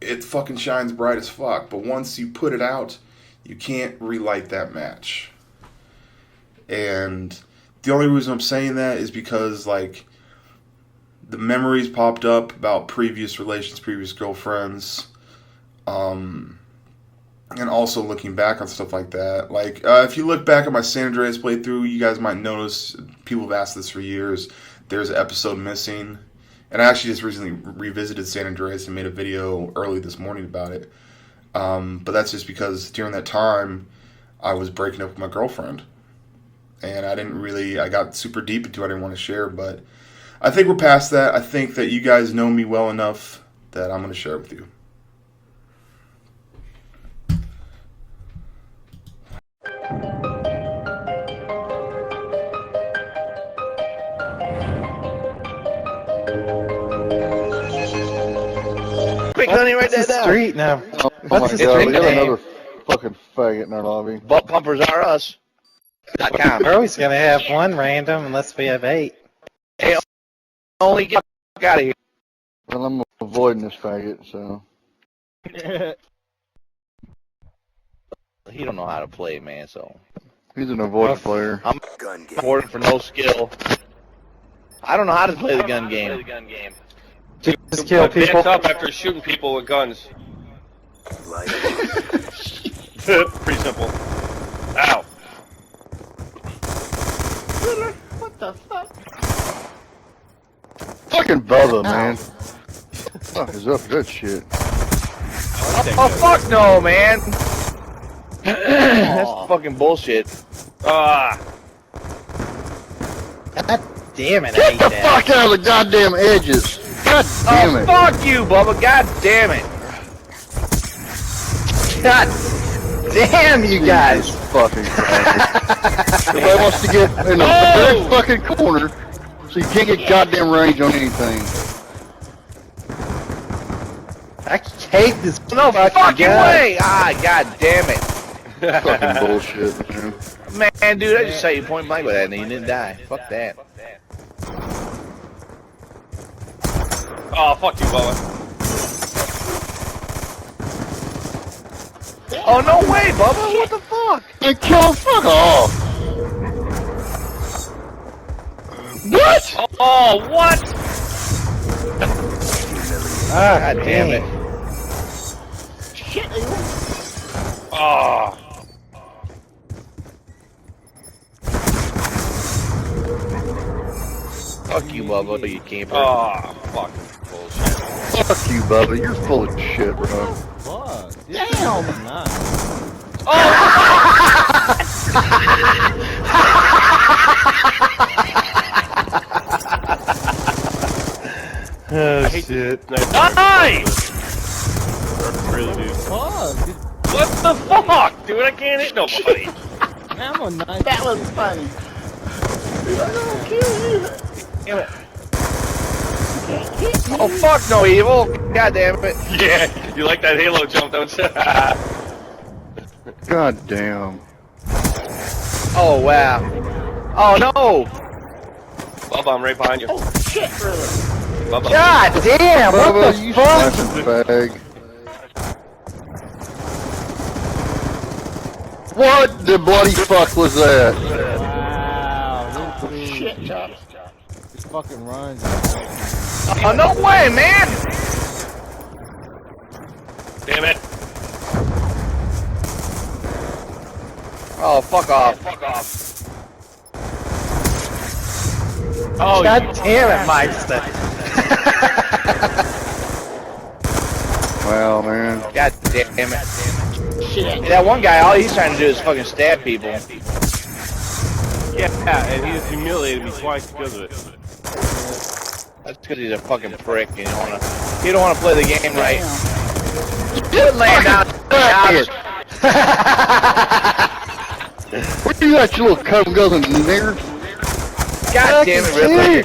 it fucking shines bright as fuck. But once you put it out, you can't relight that match. And the only reason I'm saying that is because, like, the memories popped up about previous relations, previous girlfriends, and also looking back on stuff like that. Like, if you look back at my San Andreas playthrough, you guys might notice, people have asked this for years, there's an episode missing. And I actually just recently revisited San Andreas and made a video early this morning about it. But that's just because during that time, I was breaking up with my girlfriend. And I got super deep into it, I didn't want to share, but I think we're past that. I think that you guys know me well enough that I'm going to share it with you. Quick, honey, write that down. Street now. Oh What's my the god, street we got name? another fucking faggot in our lobby. Butt pumpers are us. .com. We're always gonna have one random unless we have 8. Hey, only get out of here. Well, I'm avoiding this faggot, so. He don't know how to play, man, so. He's an avoided player. I'm Gun game. avoiding for no skill. I don't know how to play the gun game. Just kill people. Hands up after shooting people with guns. Light Pretty simple. Ow. Fucking Bubba, man. Fuck is up with that shit. Oh, fuck no, man. That's fucking bullshit. Ah. God damn it, I Get hate the that. fuck out of the goddamn edges! God damn it! Fuck you, Bubba. God damn it. God damn you guys. Jesus fucking Christ. Everybody wants to get in the very fucking corner so you can't get goddamn range on anything. I hate this No fucking fucking guy. way. Ah, god damn it. Fucking bullshit, man. Man, dude, I just saw you point blank with that and you didn't die. Fuck that. Oh, fuck you, Bubba. Oh, no way, Bubba! What the fuck? Hey, kill fuck off! What? Oh, what? God damn it. Oh. Fuck you, Bubba, you camper. Oh, fucking bullshit. Fuck you, Bubba. You're full of shit, bro. Fuck. Damn. Nah. Oh shit. Nice! Really, dude. Fuck. What the fuck, dude? I can't hit nobody. Man, I'm a nice. That was funny. Damn it. Oh, fuck no, evil. God damn it. Yeah, you like that Halo jump, don't you? God damn. Oh, wow. Oh, no. Bubba, I'm right behind you. Oh, shit, brother. Bubba. God damn! Bubba, What the you fuck? fucking bag. What the bloody fuck was that? Wow. Oh, shit, This fucking runs. Oh, no way, man. Damn it. Oh, fuck off. Fuck off. Oh, God damn it, Meister. Wow, man. God damn it. Shit. That one guy, all he's trying to do is fucking stab people. Yeah, and he just humiliated me twice because of it. That's because he's a fucking prick and he don't wanna play the game right. Just laying down. Where you at, you little cum guzzling nigger? God damn it, Ripley.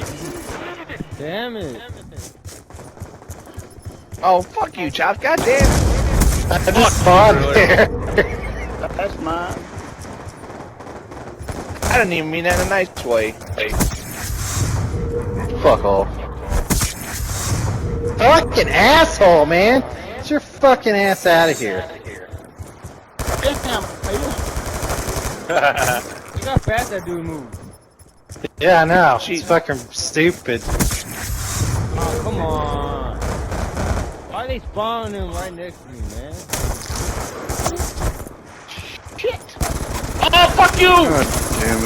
Damn it. Oh, fuck you, Chops. God damn it. I just spawned here. That's mine. I didn't even mean that in a nice way. Fuck off. Fucking asshole, man. Get your fucking ass out of here. You got fast that dude moved. Yeah, I know. It's fucking stupid. Oh, come on. Why are they spawning him right next to me, man? Shit. Oh, fuck you! God damn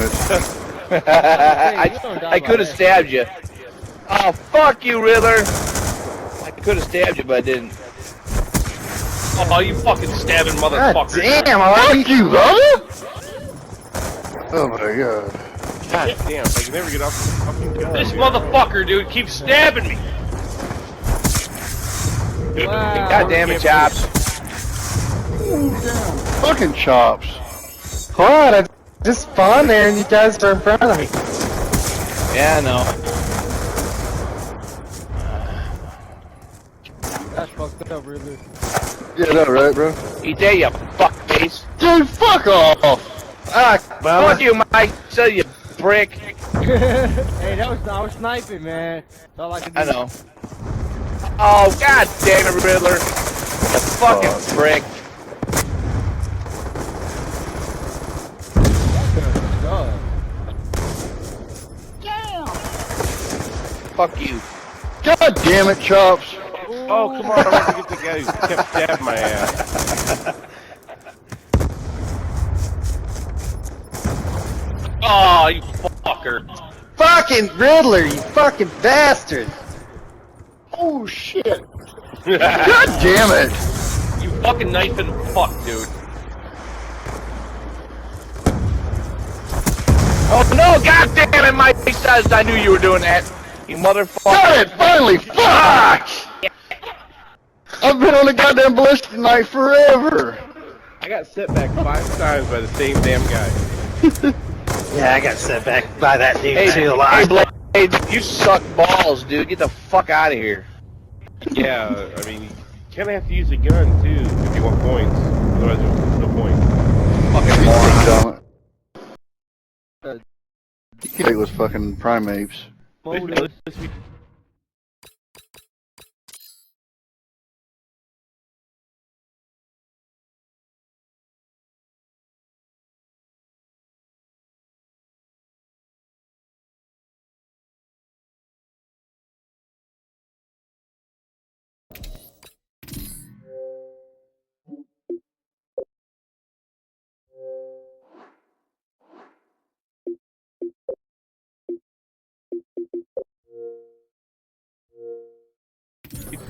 it. I could have stabbed you. Oh, fuck you, Riddler. I could have stabbed you, but I didn't. Oh, you fucking stabbing God motherfucker. damn, alright? Fuck you, Bubba! Oh my god. God damn, I can never get off the fucking gun. This motherfucker, dude, keeps stabbing me. Wow. God damn it, Chops. Fucking chops. What? I just spawned there and you guys were in front of me. Yeah, I know. That's fucked up, really. Yeah, that right, bro? Eat that, you fuckface. Dude, fuck off! Ah, fuck you, Mike. So you prick. Hey, I was sniping, man. That's all I can do. I know. Oh, god damn it, Riddler. You fucking prick. Fuck you. God damn it, chops. Oh, come on, I want to get the guy who kept stabbing my ass. Oh, you fucker. Fucking Riddler, you fucking bastard! Oh shit. God damn it. You fucking knifing fuck, dude. Oh no, god damn it, Mike says I knew you were doing that. You motherfucker. Got it, finally, fuck! I've been on a goddamn ballistic knife forever. I got set back 5 times by the same damn guy. Yeah, I got set back by that dude Hey, too. hey, Blade, you suck balls, dude. Get the fuck out of here. Yeah, I mean, you kind of have to use a gun, too, if you want points. Otherwise, there's no point. Fucking moron. It was fucking primates. Let's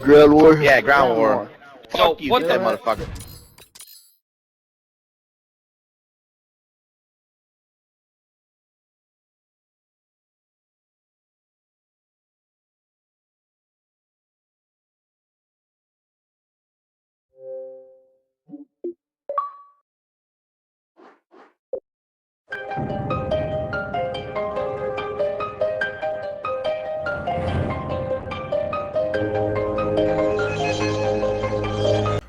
Ground war. Yeah, ground war. So, Fuck you, what get that the- motherfucker.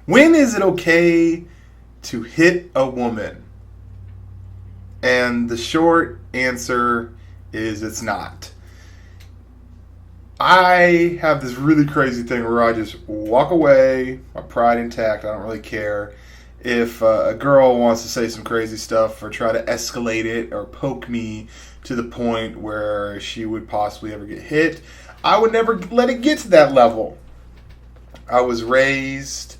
When is it okay to hit a woman? And the short answer is it's not. I have this really crazy thing where I just walk away, my pride intact, I don't really care. If a girl wants to say some crazy stuff or try to escalate it or poke me to the point where she would possibly ever get hit, I would never let it get to that level. I was raised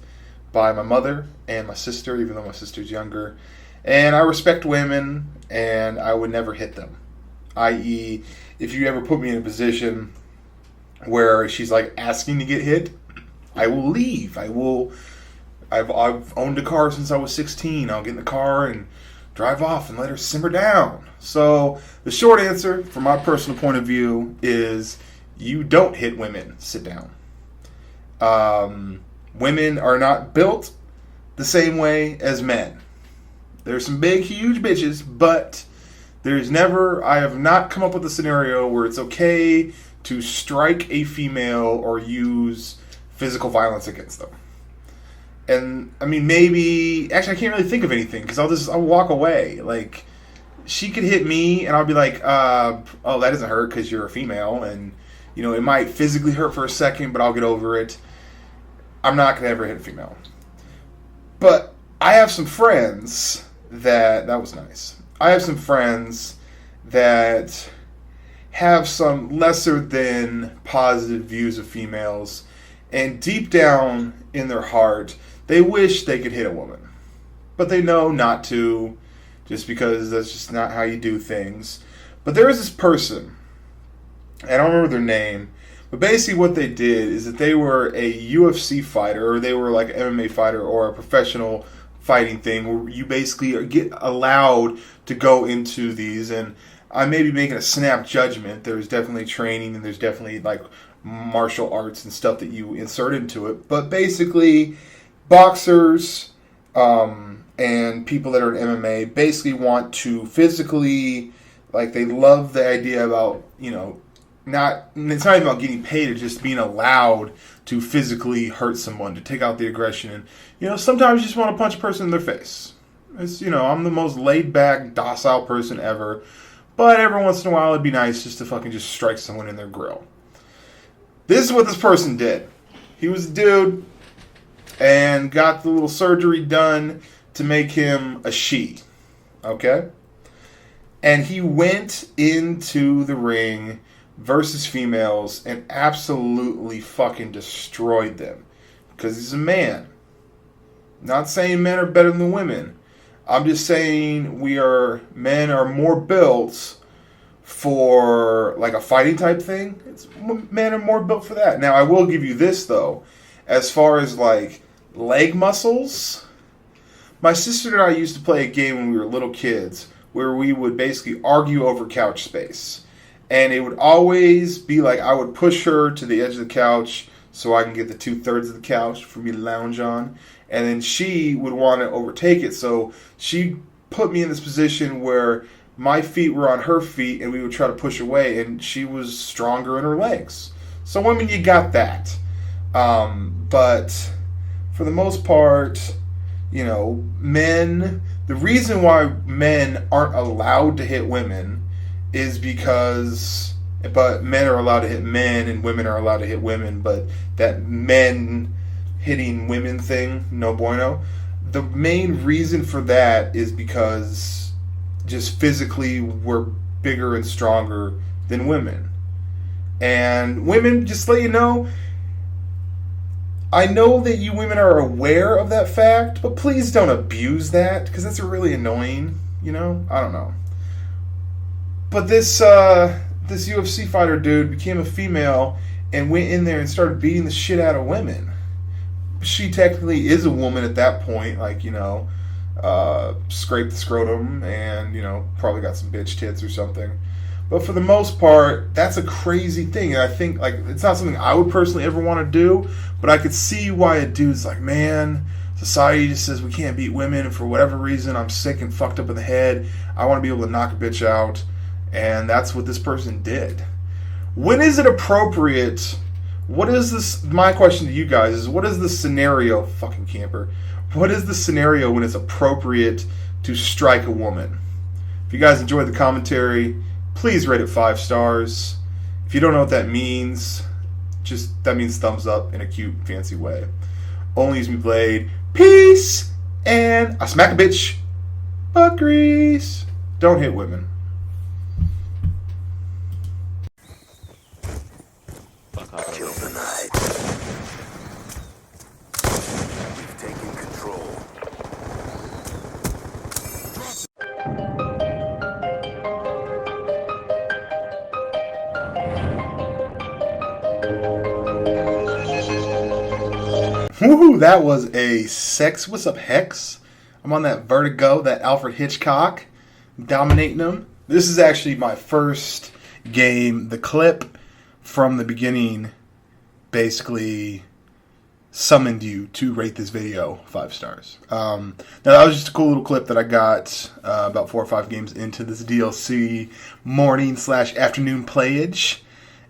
by my mother and my sister, even though my sister's younger, and I respect women, and I would never hit them. I.e., if you ever put me in a position where she's like asking to get hit, I will leave. I've owned a car since I was 16. I'll get in the car and drive off and let her simmer down. So the short answer, from my personal point of view, is you don't hit women. Sit down. Women are not built the same way as men. There's some big, huge bitches, but I have not come up with a scenario where it's okay to strike a female or use physical violence against them. And, I mean, maybe, actually I can't really think of anything, because I'll walk away. Like, she could hit me, and I'll be like, oh, that doesn't hurt because you're a female, and, you know, it might physically hurt for a second, but I'll get over it. I'm not going to ever hit a female. But I have some friends that was nice. I have some friends that have some lesser than positive views of females, and deep down in their heart, they wish they could hit a woman. But they know not to, just because that's just not how you do things. But there is this person, I don't remember their name, but basically what they did is that they were a UFC fighter, or they were like an MMA fighter, or a professional fighting thing, where you basically get allowed to go into these, and I may be making a snap judgment. There's definitely training, and there's definitely like martial arts and stuff that you insert into it, but basically boxers and people that are in MMA basically want to physically, like, they love the idea about, you know, it's not even about getting paid, it's just being allowed to physically hurt someone, to take out the aggression. And, you know, sometimes you just want to punch a person in their face. It's, you know, I'm the most laid back, docile person ever, but every once in a while it'd be nice just to fucking just strike someone in their grill. This is what this person did. He was a dude and got the little surgery done to make him a she. Okay? And he went into the ring versus females and absolutely fucking destroyed them. Because he's a man. Not saying men are better than women. I'm just saying men are more built for like a fighting type thing. Men are more built for that. Now I will give you this though, as far as like leg muscles, my sister and I used to play a game when we were little kids where we would basically argue over couch space, and it would always be like I would push her to the edge of the couch so I can get the 2/3 of the couch for me to lounge on, and then she would want to overtake it, so she put me in this position where my feet were on her feet, and we would try to push away, and she was stronger in her legs. So, I mean, you got that. But for the most part, you know, the reason why men aren't allowed to hit women is but men are allowed to hit men, and women are allowed to hit women, but that men hitting women thing, no bueno. The main reason for that is because just physically we're bigger and stronger than women. And women, just to let you know, I know that you women are aware of that fact, but please don't abuse that, because that's really annoying, you know? I don't know. But this UFC fighter dude became a female, and went in there and started beating the shit out of women. She technically is a woman at that point, like, you know, scraped the scrotum and, you know, probably got some bitch tits or something. But for the most part, that's a crazy thing. And I think, like, it's not something I would personally ever want to do, but I could see why a dude's like, man, society just says we can't beat women, and for whatever reason, I'm sick and fucked up in the head. I want to be able to knock a bitch out. And that's what this person did. When is it appropriate? What is this? My question to you guys is, what is the scenario, fucking camper? What is the scenario when it's appropriate to strike a woman? If you guys enjoyed the commentary, please rate it 5 stars. If you don't know what that means, that means thumbs up in a cute, fancy way. ONLYUSEmeBLADE. Peace, and I smack a bitch. Butt grease. Don't hit women. Kill the night. We've taken control. Woohoo, that was a sex. What's up, Hex? I'm on that Vertigo, that Alfred Hitchcock, dominating them. This is actually my first game. The clip from the beginning basically summoned you to rate this video 5 stars. Now, that was just a cool little clip that I got about 4 or 5 games into this DLC morning/afternoon playage.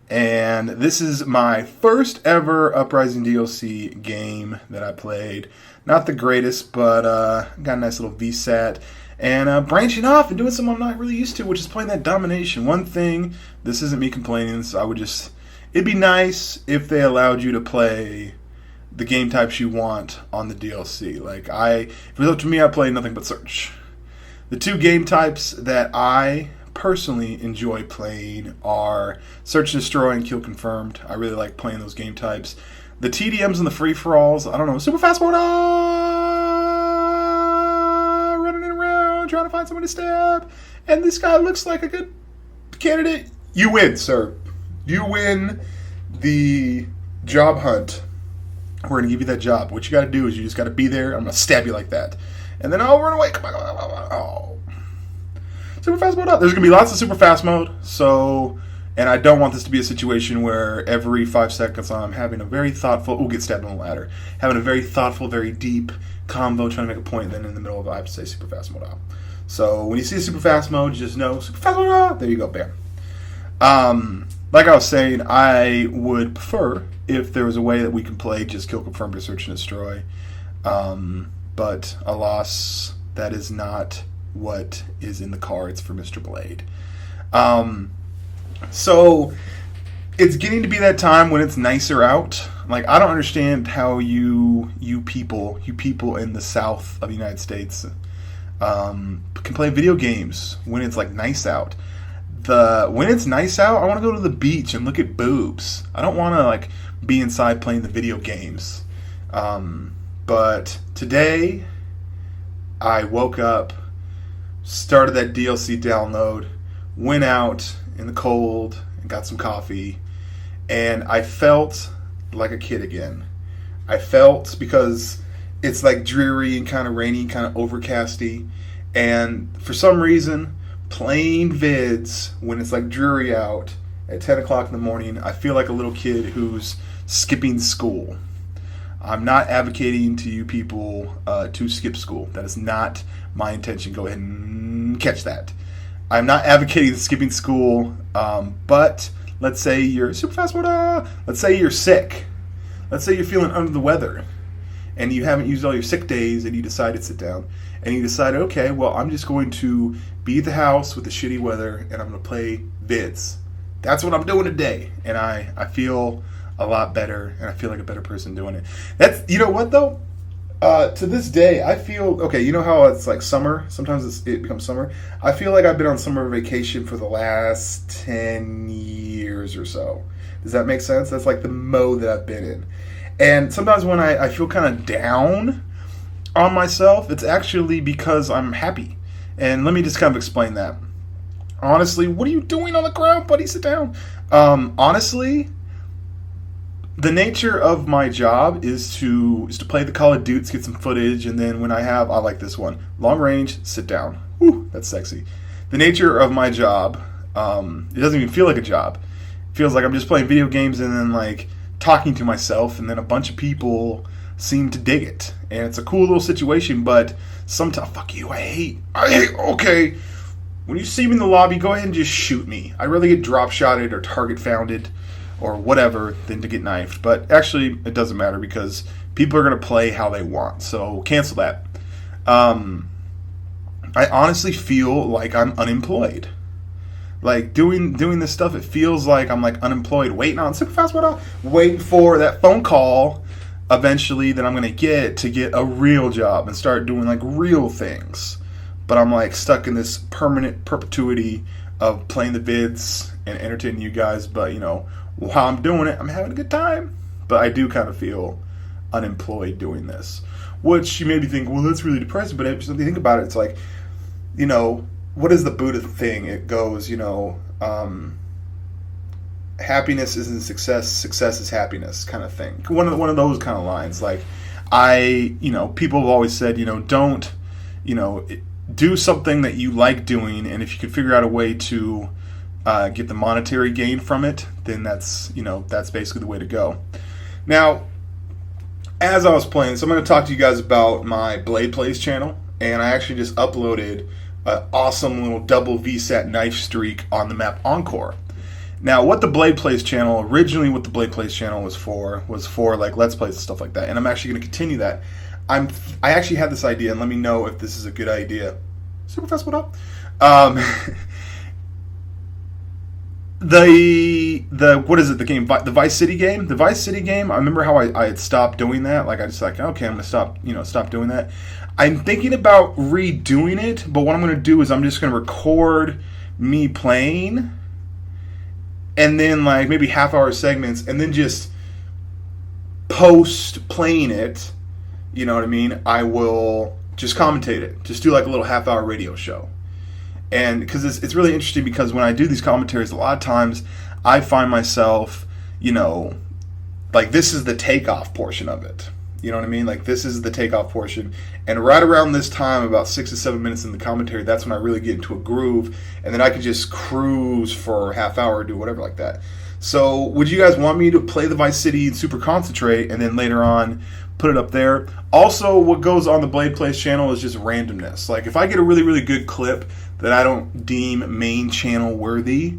And this is my first ever Uprising DLC game that I played. Not the greatest, but got a nice little VSAT. And branching off and doing something I'm not really used to, which is playing that domination. One thing, this isn't me complaining, so it'd be nice if they allowed you to play the game types you want on the DLC. Like, if it was up to me, I'd play nothing but search. The 2 game types that I personally enjoy playing are Search and Destroy and Kill Confirmed. I really like playing those game types. The TDMs and the free-for-alls, I don't know, super fast mode, running around, trying to find someone to stab, and this guy looks like a good candidate. You win, sir. You win the job hunt. We're going to give you that job. What you got to do is you just got to be there. I'm going to stab you like that. And then I'll run away. Come on. Oh. Super fast mode up. There's going to be lots of super fast mode. And I don't want this to be a situation where every 5 seconds I'm having a very thoughtful, get stabbed on the ladder, having a very thoughtful, very deep convo, trying to make a point, then in the middle of it I have to say super fast mode out. So when you see a super fast mode, just know super fast mode out. There you go, bam. Like I was saying, I would prefer if there was a way that we can play just Kill Confirmed or Search and Destroy. But alas, that is not what is in the cards for Mr. Blade. So it's getting to be that time when it's nicer out. Like, I don't understand how you people in the south of the United States can play video games when it's like nice out. When it's nice out, I want to go to the beach and look at boobs. I don't want to like be inside playing the video games. But today I woke up, started that DLC download, went out in the cold and got some coffee, and I felt like a kid again. I felt, because it's like dreary and kind of rainy, kind of overcasty, and for some reason, playing vids when it's like dreary out at 10 o'clock in the morning, I feel like a little kid who's skipping school. I'm not advocating to you people to skip school. That is not my intention. Go ahead and catch that. I'm not advocating skipping school, but let's say you're super fast mode. Let's say you're sick. Let's say you're feeling under the weather, and you haven't used all your sick days, and you decide to sit down, and you decided, okay, well, I'm just going to be at the house with the shitty weather, and I'm going to play vids. That's what I'm doing today, and I feel a lot better, and I feel like a better person doing it. That's, you know what though? To this day, I feel, okay, you know how it's like summer? Sometimes it becomes summer. I feel like I've been on summer vacation for the last 10 years or so. Does that make sense? That's like the mode that I've been in. And sometimes when I feel kind of down on myself, it's actually because I'm happy. And let me just kind of explain that. Honestly, what are you doing on the ground, buddy? Sit down. Honestly, the nature of my job is to play the Call of Duty, get some footage, and then when I like this one, long range, sit down. Whew, that's sexy. The nature of my job, it doesn't even feel like a job. It feels like I'm just playing video games and then like talking to myself, and then a bunch of people seem to dig it, and it's a cool little situation. But sometimes, fuck you, I hate. Okay, when you see me in the lobby, go ahead and just shoot me. I'd rather get drop shotted or target founded or whatever than to get knifed. But actually, it doesn't matter because people are gonna play how they want. So cancel that. I honestly feel like I'm unemployed. Like doing this stuff, it feels like I'm like unemployed, waiting on super fast, waiting for that phone call eventually that I'm gonna get to get a real job and start doing like real things. But I'm like stuck in this permanent perpetuity of playing the vids and entertaining you guys. But you know, while I'm doing it, I'm having a good time. But I do kind of feel unemployed doing this, which you maybe think, well, that's really depressing. But if you think about it, it's like, you know, what is the Buddha thing? It goes, you know, happiness isn't success, success is happiness, kind of thing. One of those kind of lines. Like, you know, people have always said, you know, don't, you know, do something that you like doing, and if you can figure out a way to get the monetary gain from it, then that's, you know, that's basically the way to go. Now, as I was playing, so I'm going to talk to you guys about my Blade Plays channel, and I actually just uploaded an awesome little double VSAT knife streak on the map Encore. Now, what the Blade Plays channel, originally what the Blade Plays channel was for like Let's Plays and stuff like that, and I'm actually going to continue that. I actually had this idea, and let me know if this is a good idea. Superfast, what up? What is it? The game, the Vice City game. The Vice City game. I remember how I had stopped doing that. Like I just like, okay, I'm gonna stop doing that. I'm thinking about redoing it, but what I'm gonna do is I'm just gonna record me playing, and then like maybe half-hour segments, and then just post playing it. You know what I mean? I will just commentate it. Just do like a little half-hour radio show. And because it's really interesting, because when I do these commentaries, a lot of times I find myself, you know, like this is the takeoff portion of it. You know what I mean? Like this is the takeoff portion. And right around this time, about 6 to 7 minutes in the commentary, that's when I really get into a groove. And then I could just cruise for a half hour or do whatever like that. So would you guys want me to play the Vice City and super concentrate and then later on put it up there? Also, what goes on the Blade Plays channel is just randomness. Like if I get a really, really good clip that I don't deem main channel worthy,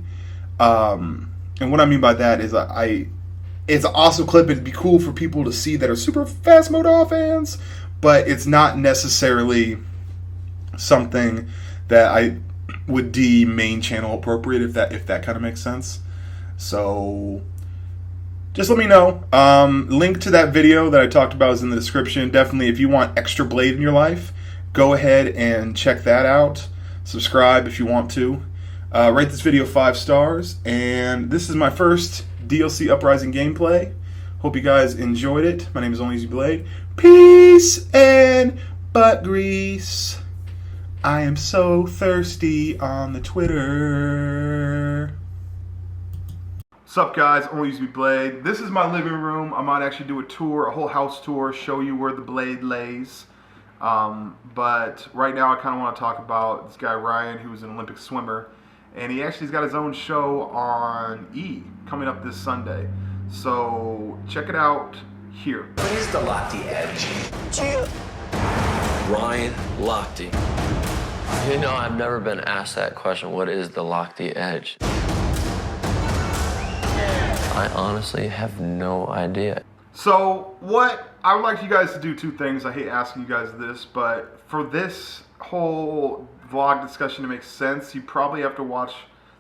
and what I mean by that is it's an awesome clip. It'd be cool for people to see that are super fast Modal fans, but it's not necessarily something that I would deem main channel appropriate, if that kind of makes sense. So just let me know. Link to that video that I talked about is in the description. Definitely, if you want extra Blade in your life, go ahead and check that out. Subscribe if you want to. Rate this video 5 stars. And this is my first DLC Uprising gameplay. Hope you guys enjoyed it. My name is ONLYUSEmeBLADE. Peace and butt grease. I am so thirsty on the Twitter. What's up, guys? ONLYUSEmeBLADE. This is my living room. I might actually do a tour, a whole house tour, show you where the blade lays. But right now I kind of want to talk about this guy Ryan, who's an Olympic swimmer, and he actually's got his own show on E! Coming up this Sunday. So check it out here. What is the Lochte edge? Ryan Lochte. You know, I've never been asked that question. What is the Lochte edge? I honestly have no idea. So what I would like you guys to do, 2 things. I hate asking you guys this, but for this whole vlog discussion to make sense, you probably have to watch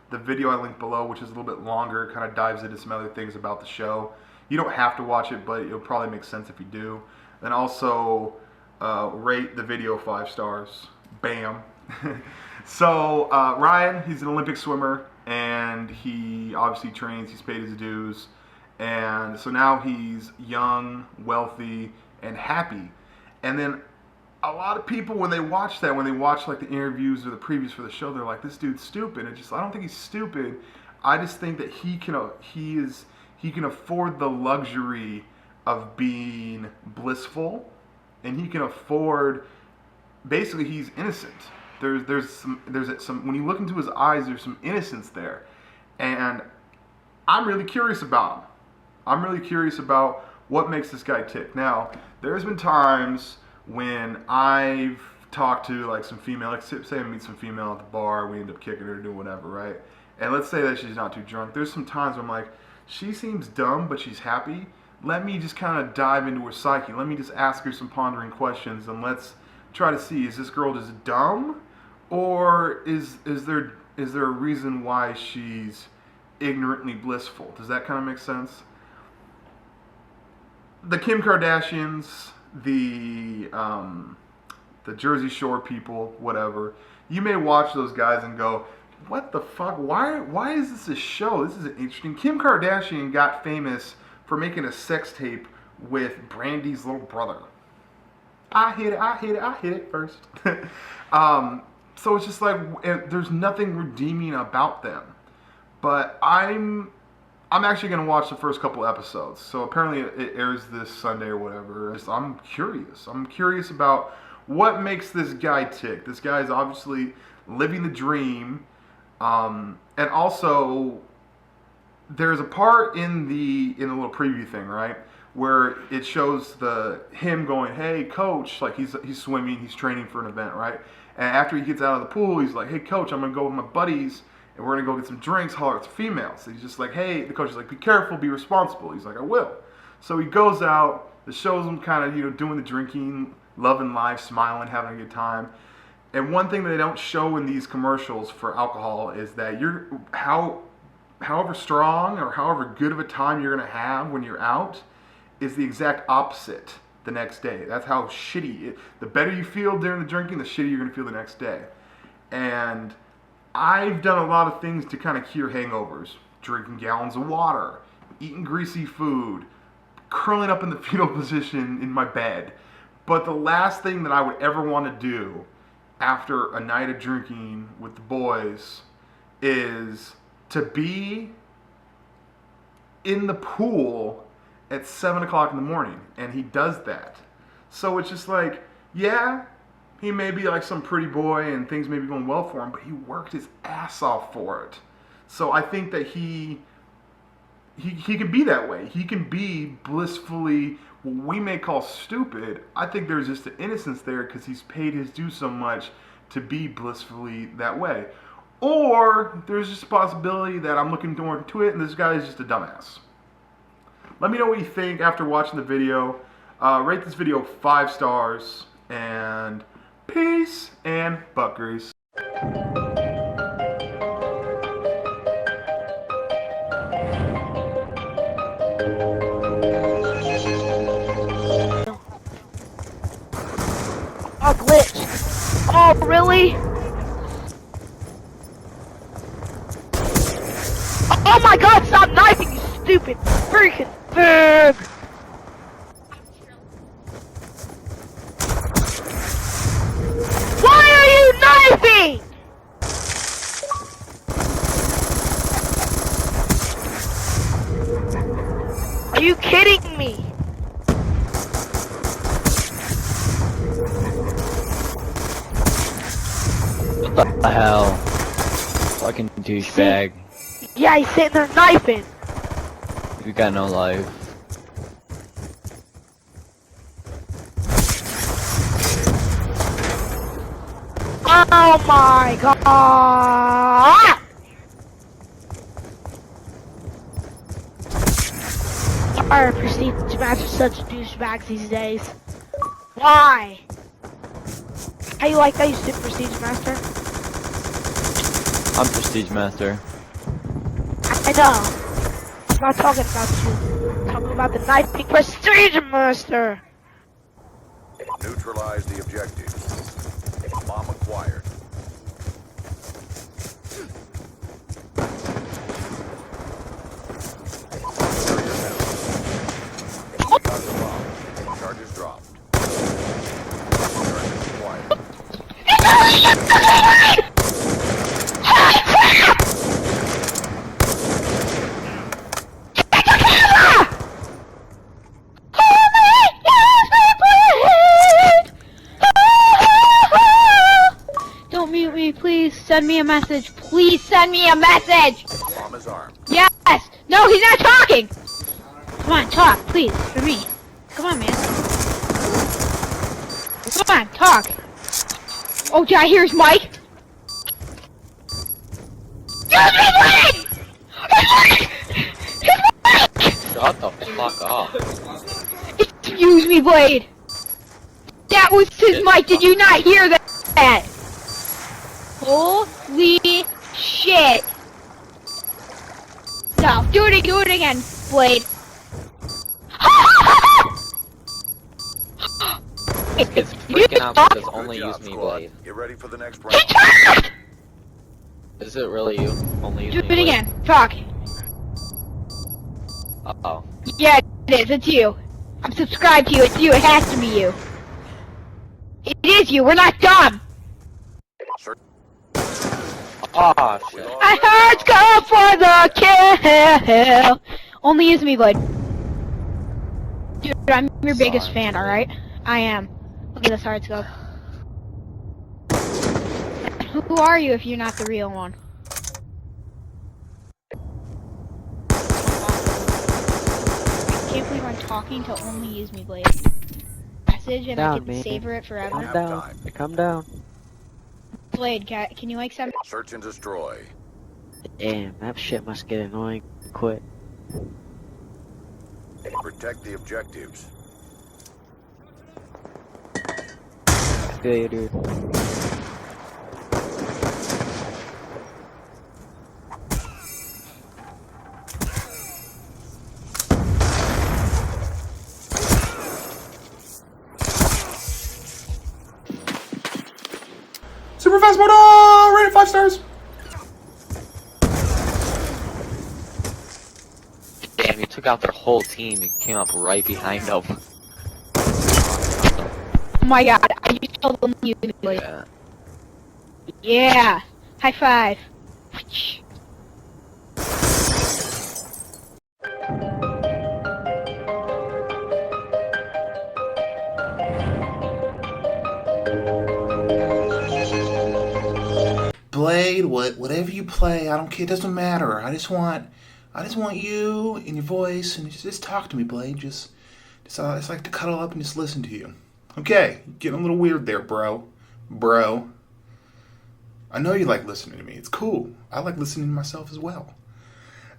the video I linked below, which is a little bit longer, kind of dives into some other things about the show. You don't have to watch it, but it'll probably make sense if you do. Then also rate the video 5 stars. Bam. So Ryan, he's an Olympic swimmer, and he obviously trains. He's paid his dues. And so now he's young, wealthy, and happy. And then a lot of people, when they watch that, when they watch like the interviews or the previews for the show, they're like, this dude's stupid. I don't think he's stupid. I just think that he he can afford the luxury of being blissful, and he can afford, basically he's innocent. There's some when you look into his eyes, there's some innocence there, and I'm really curious about him. I'm really curious about what makes this guy tick. Now, there's been times when I've talked to like some female, like say I meet some female at the bar, we end up kicking her, doing whatever, right? And let's say that she's not too drunk. There's some times where I'm like, she seems dumb, but she's happy. Let me just kind of dive into her psyche. Let me just ask her some pondering questions, and let's try to see, is this girl just dumb, or is there a reason why she's ignorantly blissful? Does that kind of make sense? The Kim Kardashians, the Jersey Shore people, whatever. You may watch those guys and go, what the fuck? Why is this a show? This isn't interesting. Kim Kardashian got famous for making a sex tape with Brandy's little brother. I hit it first. So it's just like, there's nothing redeeming about them. But I'm actually going to watch the first couple episodes. So apparently it airs this Sunday or whatever. I'm curious. I'm curious about what makes this guy tick. This guy is obviously living the dream. And also, there's a part in the little preview thing, right, where it shows him going, hey, coach, like he's swimming, he's training for an event, right? And after he gets out of the pool, he's like, hey, coach, I'm going to go with my buddies, and we're going to go get some drinks, holler at the females. So he's just like, hey, the coach is like, be careful, be responsible. He's like, I will. So he goes out, it shows him kind of, doing the drinking, loving life, smiling, having a good time. And one thing that they don't show in these commercials for alcohol is that however strong or however good of a time you're going to have when you're out is the exact opposite the next day. That's how shitty the better you feel during the drinking, the shittier you're going to feel the next day. And I've done a lot of things to kind of cure hangovers. Drinking gallons of water, eating greasy food, curling up in the fetal position in my bed. But the last thing that I would ever want to do after a night of drinking with the boys is to be in the pool at 7 o'clock in the morning, and he does that. So it's just like, yeah, he may be like some pretty boy and things may be going well for him, but he worked his ass off for it. So I think that he can be that way. He can be blissfully, what we may call stupid. I think there's just an innocence there because he's paid his dues so much to be blissfully that way. Or there's just a possibility that I'm looking more into it and this guy is just a dumbass. Let me know what you think after watching the video. Rate this video 5 stars, and peace and butt grease. Oh, glitch. Oh, really? Oh my god, stop knifing, you stupid freaking bird! Why are you knifing? Are you kidding me? What the hell? Fucking douchebag. Yeah, he's sitting there knifing. You got no life. Oh my god! Our prestige match are such douchebags these days. Why? How you like that, you stupid prestige master? I'm Prestige Master. I know. I'm not talking about you. I'm talking about the knifing prestige master. Neutralize the objective. Bomb acquired. Got the bomb. Charges dropped. Charges acquired. send me a message. Please send me a message. Bomb is armed. Yes. No, he's not talking. Come on, talk, please, for me. Come on, man. Come on, talk. Oh, did I hear his mic? Shut the fuck up. Excuse me, Blade. That was his mic. Did you not hear that? Holy shit. No, do it again, Blade. It's freaking out because only use me blade. Get ready for the next round. Is it really you? Only use Do me it blade? again. Talk. Uh-oh. Yeah, it is. It's you. I'm subscribed to you. It's you. It has to be you. It is you. We're not dumb. Oh, shit. I heard go for the kill. Only use me, Blade. Dude, I'm your biggest fan, alright? I am. Look at this hard scope. Who are you if you're not the real one? I can't believe I'm talking to only use me, Blade. Message and I can savor it forever. Calm down. Calm down. Blade, can you like send? Search and destroy. Damn, that shit must get annoying quick. Protect the objectives. I feel you, dude. Super fast mode, rated 5 stars. Damn, you took out their whole team and came up right behind them. Oh my god, I just told them you Blade. Yeah. Yeah. High five. Blade, whatever you play, I don't care. It doesn't matter. I just want you and your voice, and just talk to me, Blade. Just like to cuddle up and just listen to you. Okay, getting a little weird there, bro. I know you like listening to me. It's cool. I like listening to myself as well.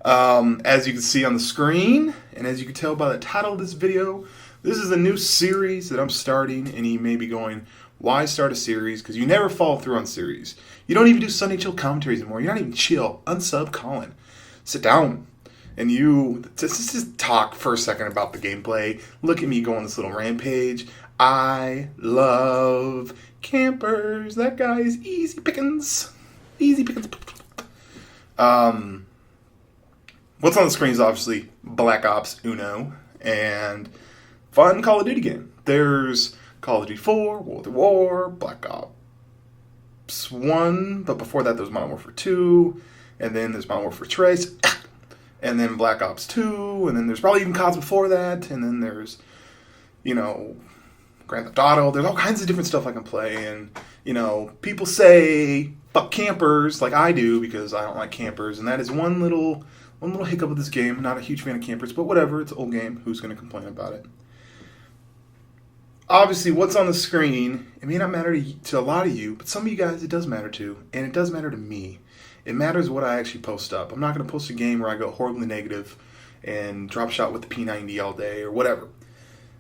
As you can see on the screen, and as you can tell by the title of this video, this is a new series that I'm starting, and you may be going, why start a series? Because you never follow through on series. You don't even do Sunday chill commentaries anymore. You're not even chill. Unsub Colin. Sit down. And just talk for a second about the gameplay. Look at me go on this little rampage. I love campers. That guy is easy pickings. Easy pickings. What's on the screen is obviously Black Ops Uno and fun Call of Duty game. There's Call of Duty 4, World War, Black Ops 1, but before that there's Modern Warfare 2, and then there's Modern Warfare Trace, and then Black Ops 2, and then there's probably even CODs before that, and then there's, Grand Theft Auto. There's all kinds of different stuff I can play, and, people say, fuck campers, like I do, because I don't like campers, and that is one little hiccup of this game. I'm not a huge fan of campers, but whatever, it's an old game. Who's going to complain about it? Obviously, what's on the screen, it may not matter to a lot of you, but some of you guys it does matter to, and it does matter to me. It matters what I actually post up. I'm not going to post a game where I go horribly negative and drop shot with the P90 all day or whatever.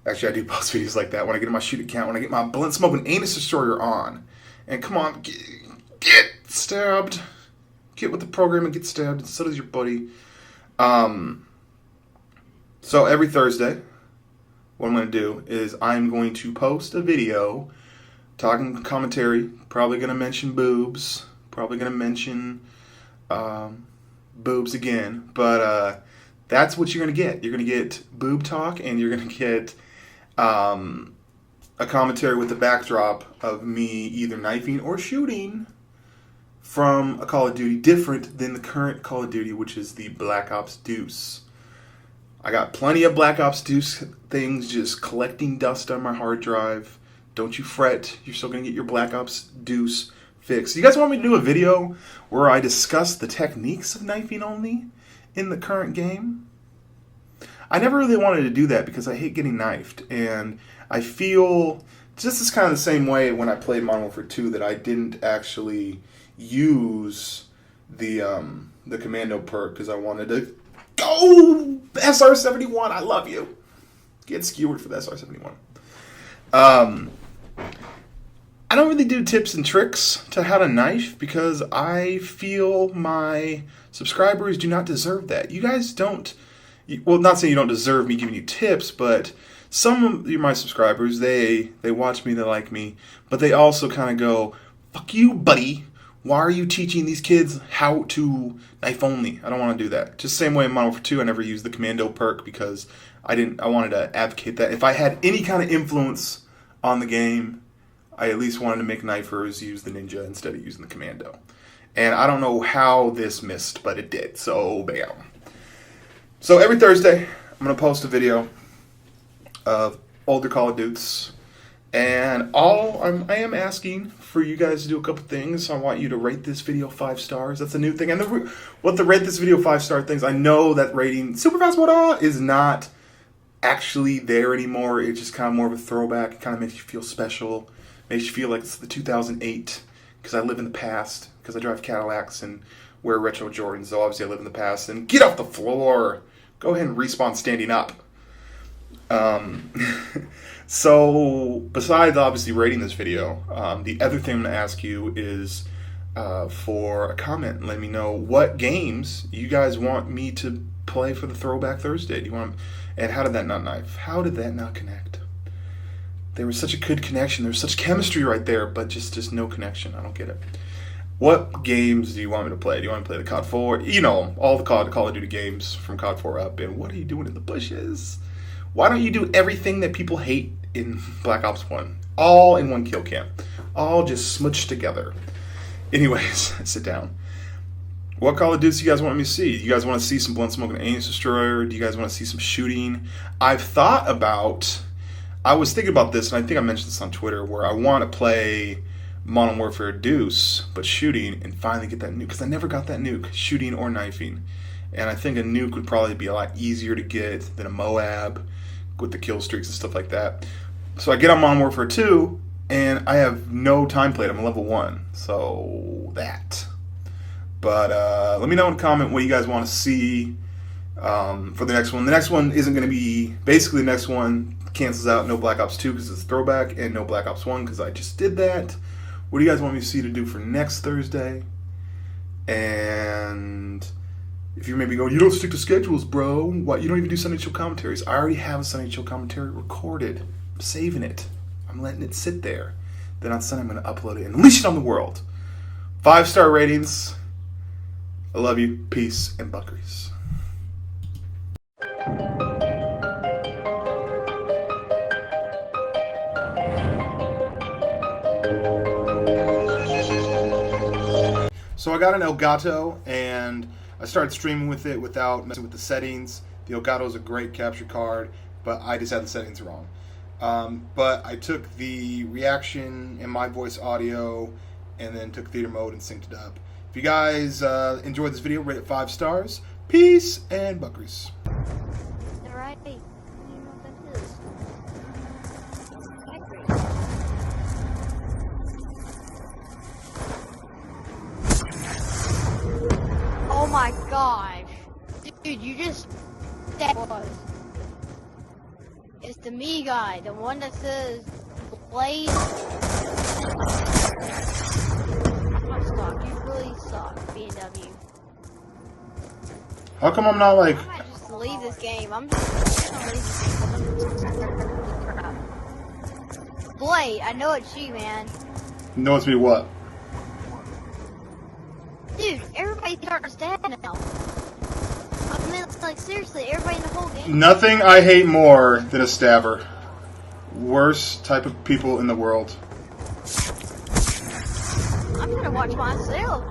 Actually, I do post videos like that when I get in my shoot account, when I get my blunt smoking anus destroyer on. And come on, get stabbed. Get with the program and get stabbed, and so does your buddy. So every Thursday, what I'm going to do is I'm going to post a video talking commentary, probably going to mention boobs, probably going to mention boobs again, but that's what you're going to get. You're going to get boob talk, and you're going to get a commentary with the backdrop of me either knifing or shooting from a Call of Duty different than the current Call of Duty, which is the Black Ops Deuce. I got plenty of Black Ops Deuce things just collecting dust on my hard drive. Don't you fret. You're still going to get your Black Ops Deuce fixed. You guys want me to do a video where I discuss the techniques of knifing only in the current game? I never really wanted to do that because I hate getting knifed, and I feel just as kind of the same way when I played Modern Warfare 2 that I didn't actually use the commando perk because I wanted to go SR-71. I love you. Get skewered for the SR-71. I don't really do tips and tricks to how to knife because I feel my subscribers do not deserve that. You guys don't, well, not saying you don't deserve me giving you tips, but some of my subscribers, they watch me, they like me, but they also kind of go, fuck you, buddy. Why are you teaching these kids how to knife only? I don't want to do that. Just the same way in Modern Warfare 2, I never used the commando perk because I wanted to advocate that. If I had any kind of influence on the game, I at least wanted to make knifers use the ninja instead of using the commando. And I don't know how this missed, but it did. So, bam. So every Thursday, I'm going to post a video of older Call of Duties. And I am asking for you guys to do a couple things. I want you to rate this video 5 stars. That's a new thing. And what the rate this video 5-star things, I know that rating super fast mode is not actually there anymore. It's just kind of more of a throwback. It kind of makes you feel special. Makes you feel like it's the 2008 because I live in the past because I drive Cadillacs and wear retro Jordans. So obviously I live in the past. And get off the floor. Go ahead and respawn standing up. So besides obviously rating this video, the other thing I'm going to ask you is for a comment. Let me know what games you guys want me to play for the Throwback Thursday. And how did that not knife? How did that not connect? There was such a good connection. There was such chemistry right there, but just no connection. I don't get it. What games do you want me to play? Do you want me to play the COD 4? You know, all the Call of Duty games from COD 4 up. And what are you doing in the bushes? Why don't you do everything that people hate in Black Ops 1? All in one kill cam. All just smushed together. Anyways, sit down. What Call of Duty do you guys want me to see? Do you guys want to see some blunt smoke and Aegis Destroyer? Do you guys want to see some shooting? I was thinking about this, and I think I mentioned this on Twitter, where I want to play Modern Warfare Deuce, but shooting, and finally get that nuke, because I never got that nuke, shooting or knifing. And I think a nuke would probably be a lot easier to get than a Moab with the kill streaks and stuff like that. So I get on Modern Warfare 2, and I have no time played. I'm level 1, so that. But let me know in the comment what you guys want to see for the next one. The next one isn't going to be, basically the next one cancels out no Black Ops 2 because it's a throwback, and no Black Ops 1 because I just did that. What do you guys want me to see to do for next Thursday? And if you're maybe going, you don't stick to schedules, bro. What? You don't even do Sunday Chill commentaries. I already have a Sunday Chill commentary recorded. I'm saving it. I'm letting it sit there. Then on Sunday I'm going to upload it and unleash it on the world. 5-star ratings. I love you. Peace and buckeries. So I got an Elgato, and I started streaming with it without messing with the settings. The Elgato is a great capture card, but I just had the settings wrong. But I took the reaction and my voice audio, and then took theater mode and synced it up. If you guys enjoyed this video, rate it 5 stars. Peace and buckeries. Alright. You know what that is. Oh my gosh. Dude, you just... That was... It's the me guy, the one that says... Blade... I'm stuck. You really suck, B&W. How come I'm not like... I might just leave this game. I'm just gonna leave this game. Blade, I know it's you, man. No, it's me what? Dude, everybody's starting to stab now. I mean, like, seriously, everybody in the whole game. Nothing I hate more than a stabber. Worst type of people in the world. I'm gonna watch myself.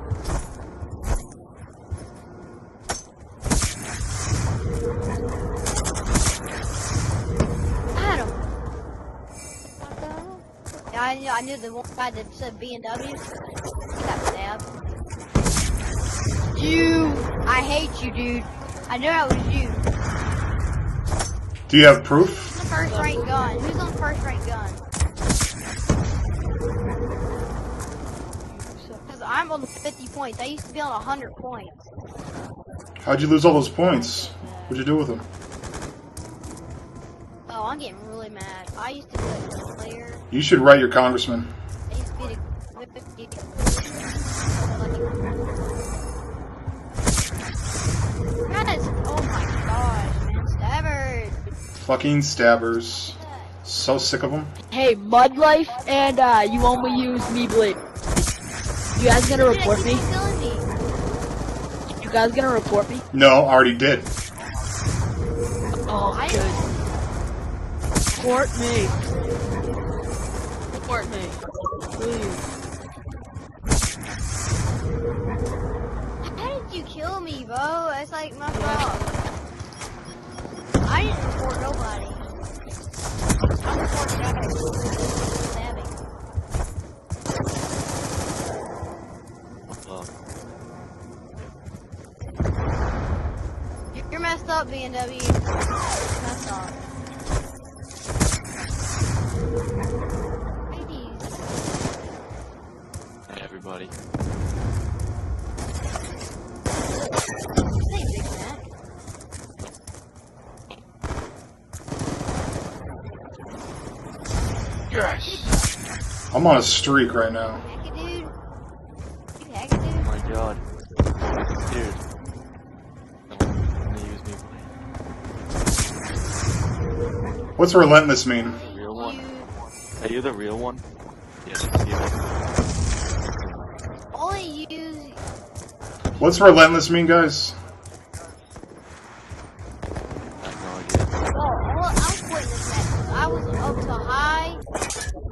Adam. What the hell? I knew the one guy that said B&W. have. You, I hate you, dude. I knew that was you. Do you have proof? Who's the first rank gun? Who's on first rank gun? Because I'm on 50 points. I used to be on 100 points. How'd you lose all those points? What'd you do with them? Oh, I'm getting really mad. I used to be a player. You should write your congressman. I used to be the... Guys, oh my gosh, man. Stabbers. Fucking stabbers. So sick of them. Hey, Mud Life, and you only use MeBLADE. You guys gonna report me? You guys gonna report me? No, I already did. Oh, good. Report me. Report me. Please. How did you kill me, Bo? That's like my fault. I didn't report nobody. I reported guys stabbing. You're messed up, B&W. You're messed up. Hey, everybody. Hey, Big Mac. Yes. I'm on a streak right now. Hack-a-dude. You hack-a-dude. Oh my god. Dude. What's relentless mean? The real one? Are you the real one? Yes, you. Only use... What's relentless mean, guys? I'm quitting this match. I was up to high,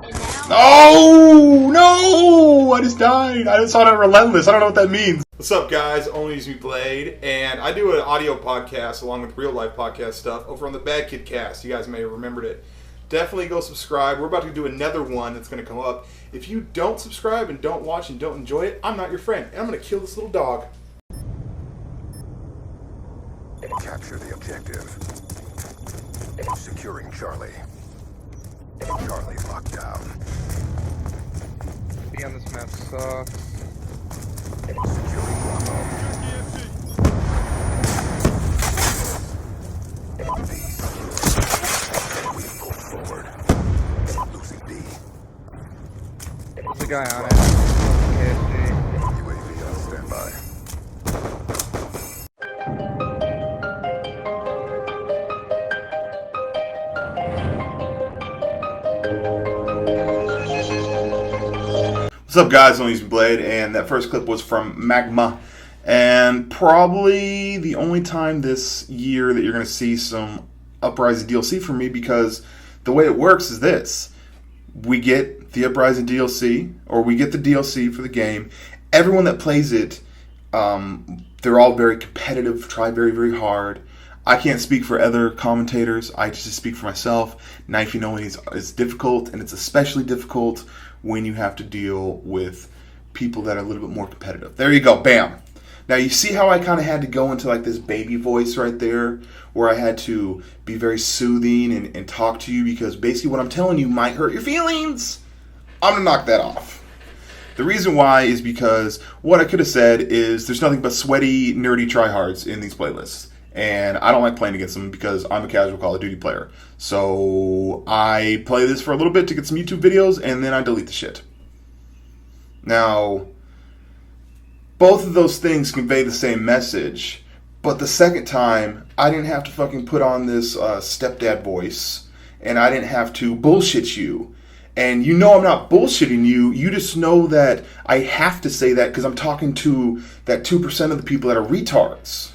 and now... Oh no! I just died. I just saw that relentless. I don't know what that means. What's up, guys? ONLYUSEmeBLADE, and I do an audio podcast along with real life podcast stuff over on the BadKidCast. You guys may have remembered it. Definitely go subscribe. We're about to do another one that's going to come up. If you don't subscribe and don't watch and don't enjoy it, I'm not your friend, and I'm going to kill this little dog. Capture the objective. Securing Charlie. Charlie locked down. Be on this map sucks. Securing Bravo. B secure. We pull forward. Losing B. There's a guy on it. UAV on standby. What's up, guys? ONLYUSEmeBLADE, and that first clip was from Magma, and probably the only time this year that you're going to see some Uprising DLC from me, because the way it works is this. We get the Uprising DLC, or we get the DLC for the game. Everyone that plays it, they're all very competitive, try very, very hard. I can't speak for other commentators. I just speak for myself. Knifing only is difficult, and it's especially difficult when you have to deal with people that are a little bit more competitive. There you go, bam. Now you see how I kind of had to go into like this baby voice right there, where I had to be very soothing and talk to you, because basically what I'm telling you might hurt your feelings. I'm gonna knock that off. The reason why is because what I could have said is there's nothing but sweaty, nerdy tryhards in these playlists. And I don't like playing against them because I'm a casual Call of Duty player. So I play this for a little bit to get some YouTube videos, and then I delete the shit. Now, both of those things convey the same message, but the second time, I didn't have to fucking put on this stepdad voice, and I didn't have to bullshit you. And you know I'm not bullshitting you, you just know that I have to say that because I'm talking to that 2% of the people that are retards.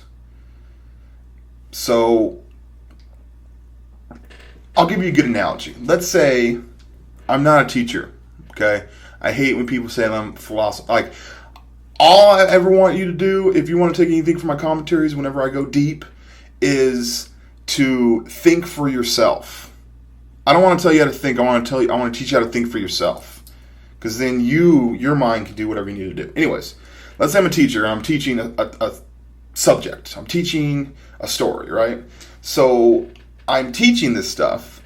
So, I'll give you a good analogy. Let's say I'm not a teacher, okay? I hate when people say I'm a philosopher. Like, all I ever want you to do, if you want to take anything from my commentaries whenever I go deep, is to think for yourself. I don't want to tell you how to think. I want to teach you how to think for yourself. Because then your mind can do whatever you need to do. Anyways, let's say I'm a teacher and I'm teaching a subject. I'm teaching a story, right? So I'm teaching this stuff,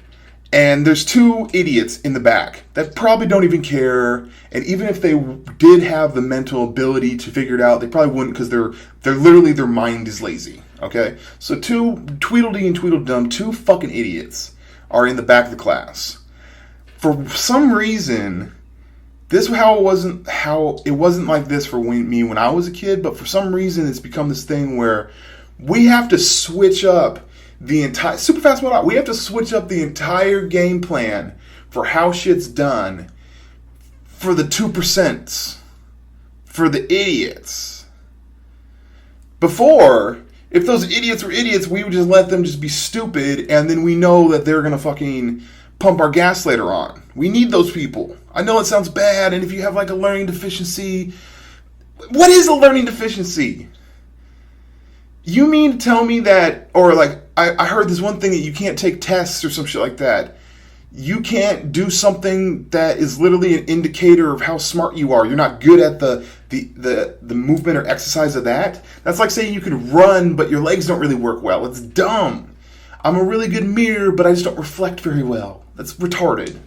and there's two idiots in the back that probably don't even care. And even if they did have the mental ability to figure it out, they probably wouldn't, because they're literally, their mind is lazy. Okay? So two Tweedledee and Tweedledum, two fucking idiots, are in the back of the class. For some reason, this wasn't like this for me when I was a kid, but for some reason it's become this thing where we have to switch up the entire super fast mode. We have to switch up the entire game plan for how shit's done for the 2%, for the idiots. Before, if those idiots were idiots, we would just let them just be stupid, and then we know that they're gonna fucking pump our gas later on. We need those people. I know it sounds bad, and if you have like a learning deficiency, what is a learning deficiency? You mean to tell me that, or like, I heard this one thing that you can't take tests or some shit like that. You can't do something that is literally an indicator of how smart you are. You're not good at the movement or exercise of that. That's like saying you can run, but your legs don't really work well. It's dumb. I'm a really good mirror, but I just don't reflect very well. That's retarded.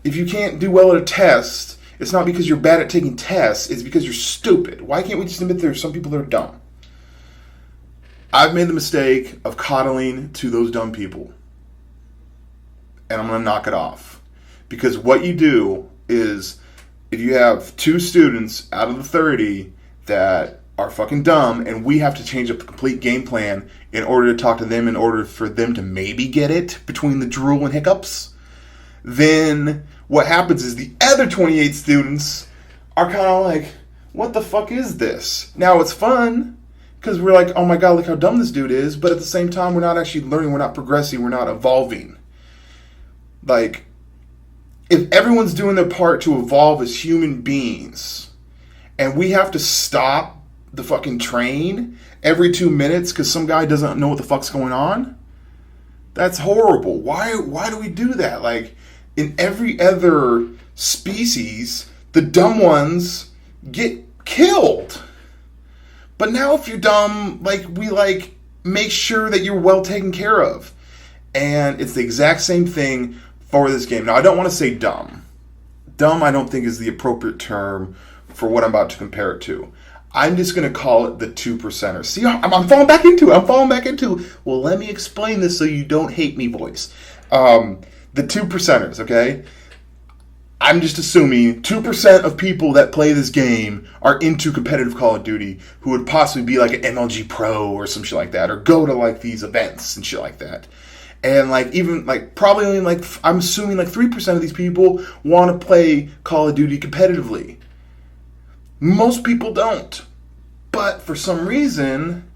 If you can't do well at a test, it's not because you're bad at taking tests, it's because you're stupid. Why can't we just admit there are some people that are dumb? I've made the mistake of coddling to those dumb people. And I'm going to knock it off. Because what you do is, if you have 2 students out of the 30 that are fucking dumb, and we have to change up the complete game plan in order to talk to them, in order for them to maybe get it between the drool and hiccups, then what happens is the other 28 students are kind of like, what the fuck is this? Now it's fun, because we're like, oh my god, look how dumb this dude is, but at the same time, we're not actually learning, we're not progressing, we're not evolving. Like, if everyone's doing their part to evolve as human beings, and we have to stop the fucking train every 2 minutes because some guy doesn't know what the fuck's going on, that's horrible. Why do we do that? Like, in every other species, the dumb ones get killed. But now if you're dumb, like, we like make sure that you're well taken care of. And it's the exact same thing for this game. Now, I don't want to say dumb. Dumb, I don't think, is the appropriate term for what I'm about to compare it to. I'm just going to call it the 2%ers. See, I'm falling back into it. Well, let me explain this so you don't hate me, voice. The 2%ers, okay? I'm just assuming 2% of people that play this game are into competitive Call of Duty, who would possibly be like an MLG Pro or some shit like that, or go to like these events and shit like that. And like, even like, probably only like, I'm assuming like 3% of these people want to play Call of Duty competitively. Most people don't. But for some reason,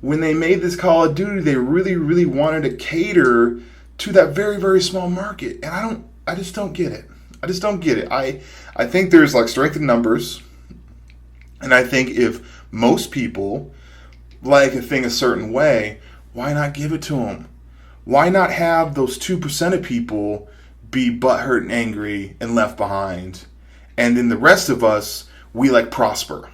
when they made this Call of Duty, they really, really wanted to cater to that very, very small market. And I just don't get it. I think there's like strength in numbers. And I think if most people like a thing a certain way, why not give it to them? Why not have those 2% of people be butthurt and angry and left behind? And then the rest of us, we like prosper.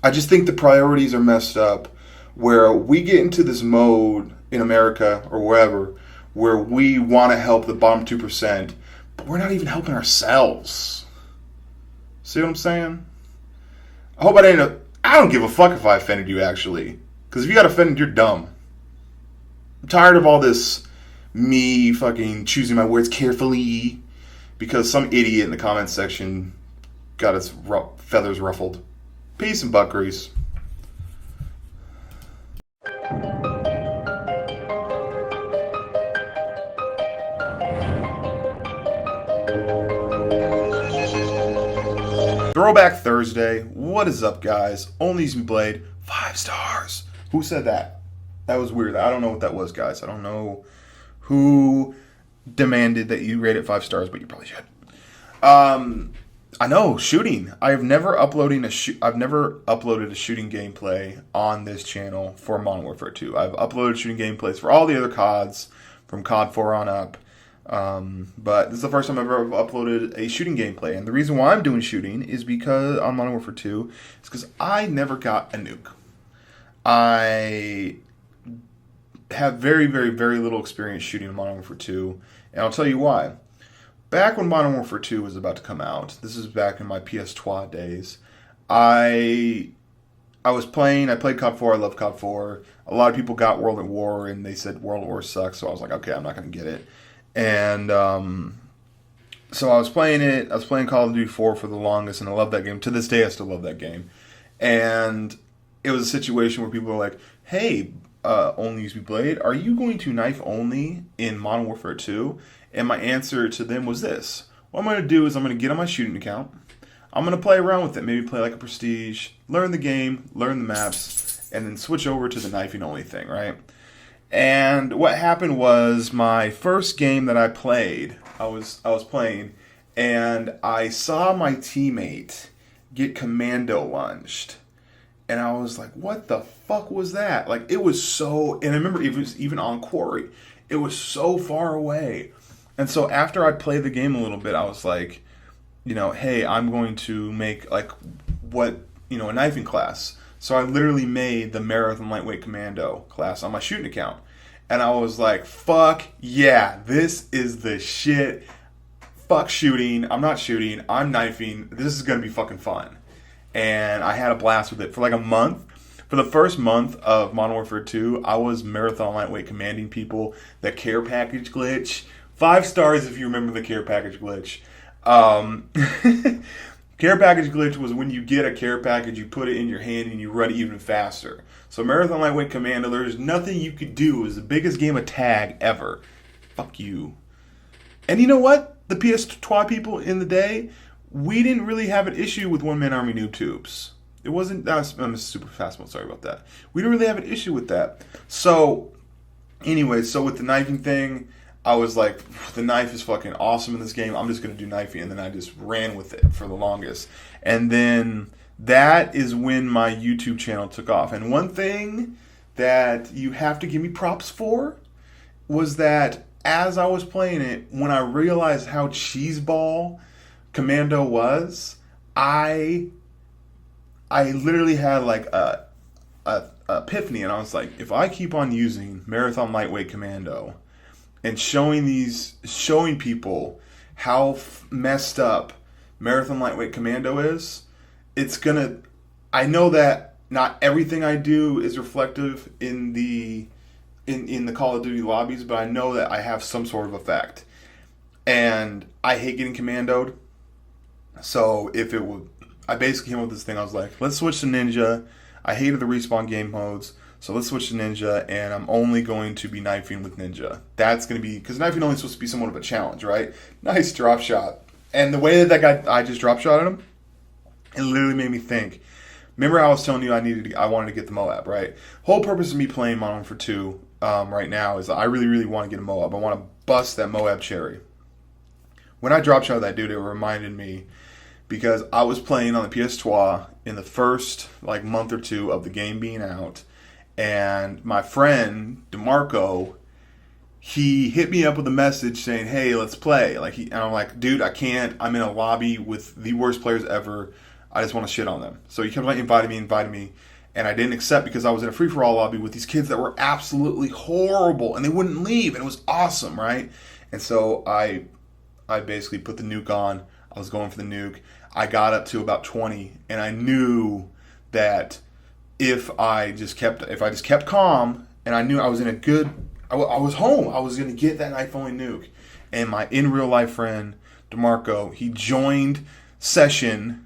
I just think the priorities are messed up, where we get into this mode in America or wherever, where we want to help the bottom 2%, but we're not even helping ourselves. See what I'm saying? I hope I don't give a fuck if I offended you, actually. Because if you got offended, you're dumb. I'm tired of all this me fucking choosing my words carefully because some idiot in the comments section got its feathers ruffled. Peace and butt grease. Throwback Thursday. What is up, guys? ONLYUSEmeBLADE. 5 stars. Who said that? That was weird. I don't know what that was, guys. I don't know who demanded that you rate it 5 stars, but you probably should. I know, shooting. I've never uploaded a shooting gameplay on this channel for Modern Warfare 2. I've uploaded shooting gameplays for all the other CODs, from COD 4 on up. But this is the first time I've ever uploaded a shooting gameplay. And the reason why I'm doing shooting is because on Modern Warfare 2 is because I never got a nuke. I have very, very, very little experience shooting in Modern Warfare 2. And I'll tell you why. Back when Modern Warfare 2 was about to come out, this is back in my PS2 days, I was playing, I played COD 4, I love COD 4. A lot of people got World at War, and they said World at War sucks, so I was like, okay, I'm not going to get it. And so I was playing it, I was playing Call of Duty 4 for the longest, and I love that game. To this day, I still love that game. And it was a situation where people were like, hey, ONLYUSEmeBLADE, are you going to knife only in Modern Warfare 2? And my answer to them was this. What I'm going to do is I'm going to get on my shooting account. I'm going to play around with it. Maybe play like a Prestige. Learn the game. Learn the maps. And then switch over to the knifing only thing, right? And what happened was my first game that I played, I was playing, and I saw my teammate get commando lunged. And I was like, what the fuck was that? Like, it was so... And I remember it was even on Quarry. It was so far away. And so after I played the game a little bit, I was like, you know, hey, I'm going to make, like, what, you know, a knifing class. So I literally made the Marathon Lightweight Commando class on my shooting account. And I was like, fuck yeah, this is the shit. Fuck shooting. I'm not shooting. I'm knifing. This is going to be fucking fun. And I had a blast with it for like a month. For the first month of Modern Warfare 2, I was Marathon Lightweight commanding people. The care package glitch. 5 stars if you remember the care package glitch. Care package glitch was when you get a care package, you put it in your hand and you run it even faster. So Marathon Lightweight Commando, there's nothing you could do. It was the biggest game of tag ever. Fuck you. And you know what? The PS2 people in the day, we didn't really have an issue with one-man army noob tubes. It wasn't, I'm a super fast mode, sorry about that. We didn't really have an issue with that. So, anyway, so with the knifing thing, I was like, the knife is fucking awesome in this game. I'm just going to do knifing. And then I just ran with it for the longest. And then that is when my YouTube channel took off. And one thing that you have to give me props for was that as I was playing it, when I realized how cheeseball Commando was, I literally had like a epiphany. And I was like, if I keep on using Marathon Lightweight Commando and showing people how messed up Marathon Lightweight Commando is, it's gonna... I know that not everything I do is reflective in the Call of Duty lobbies, but I know that I have some sort of effect. And I hate getting commandoed. So if it would... I basically came up with this thing. I was like, let's switch to Ninja. I hated the respawn game modes. So let's switch to Ninja, and I'm only going to be knifing with Ninja. That's going to be... Because knifing only is supposed to be somewhat of a challenge, right? Nice drop shot. And the way that guy... I just drop shot at him, it literally made me think. Remember how I was telling you I wanted to get the Moab, right? Whole purpose of me playing Modern Warfare 2 right now is that I really, really want to get a Moab. I want to bust that Moab cherry. When I drop shot that dude, it reminded me... Because I was playing on the PS2 in the first like month or two of the game being out. And my friend, DeMarco, he hit me up with a message saying, hey, let's play. And I'm like, dude, I can't. I'm in a lobby with the worst players ever. I just want to shit on them. So he kept like inviting me. And I didn't accept because I was in a free-for-all lobby with these kids that were absolutely horrible. And they wouldn't leave. And it was awesome, right? And so I basically put the nuke on. I was going for the nuke. I got up to about 20. And I knew that... If I just kept calm, and I knew I was in a good, I was home. I was gonna get that knife only nuke, and my in real life friend DeMarco, he joined session,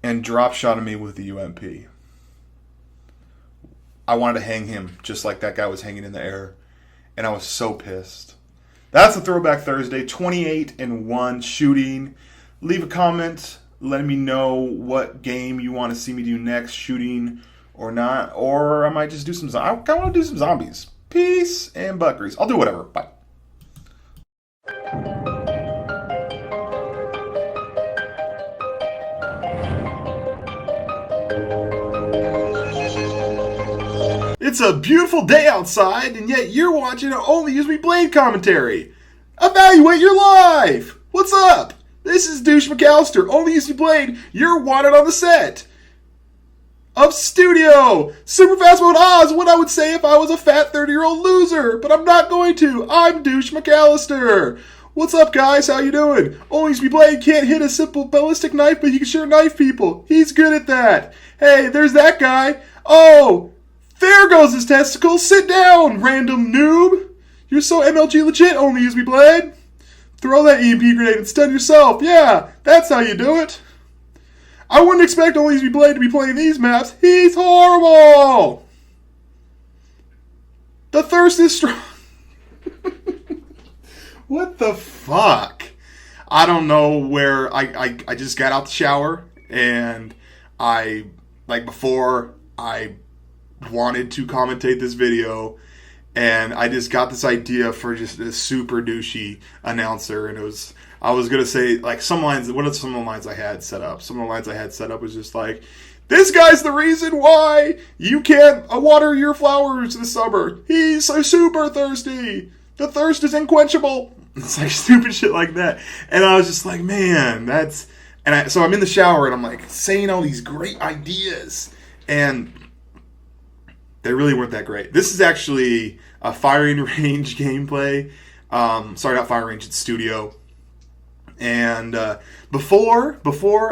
and drop shotted me with the UMP. I wanted to hang him just like that guy was hanging in the air, and I was so pissed. That's a Throwback Thursday, 28-1 shooting. Leave a comment. Let me know what game you want to see me do next, shooting or not. Or I might just do some... I want to do some zombies. Peace and butt grease. I'll do whatever. Bye. It's a beautiful day outside, and yet you're watching an ONLYUSEmeBLADE commentary. Evaluate your life! What's up? This is Douche McAllister, ONLYUSEmeBLADE, you're wanted on the set of Studio! Super Fast Mode Oz, what I would say if I was a fat 30-year-old loser, but I'm not going to. I'm Douche McAllister. What's up, guys? How you doing? ONLYUSEmeBLADE can't hit a simple ballistic knife, but he can sure knife people. He's good at that. Hey, there's that guy. Oh, there goes his testicles. Sit down, random noob. You're so MLG legit, ONLYUSEmeBLADE. Throw that EMP grenade and stun yourself. Yeah, that's how you do it. I wouldn't expect ONLYUSEmeBLADE to be playing these maps. He's horrible. The thirst is strong. What the fuck? I don't know where I just got out the shower and before I wanted to commentate this video, and I just got this idea for just a super douchey announcer, and I was gonna say like some lines. What are some of the lines I had set up? Some of the lines I had set up was just like, "This guy's the reason why you can't water your flowers this summer. He's so super thirsty. The thirst is unquenchable." It's like stupid shit like that, and I was just like, man, that's. So I'm in the shower and I'm like saying all these great ideas, and they really weren't that great. This is actually a firing range gameplay. Sorry, not firing range, it's Studio. And before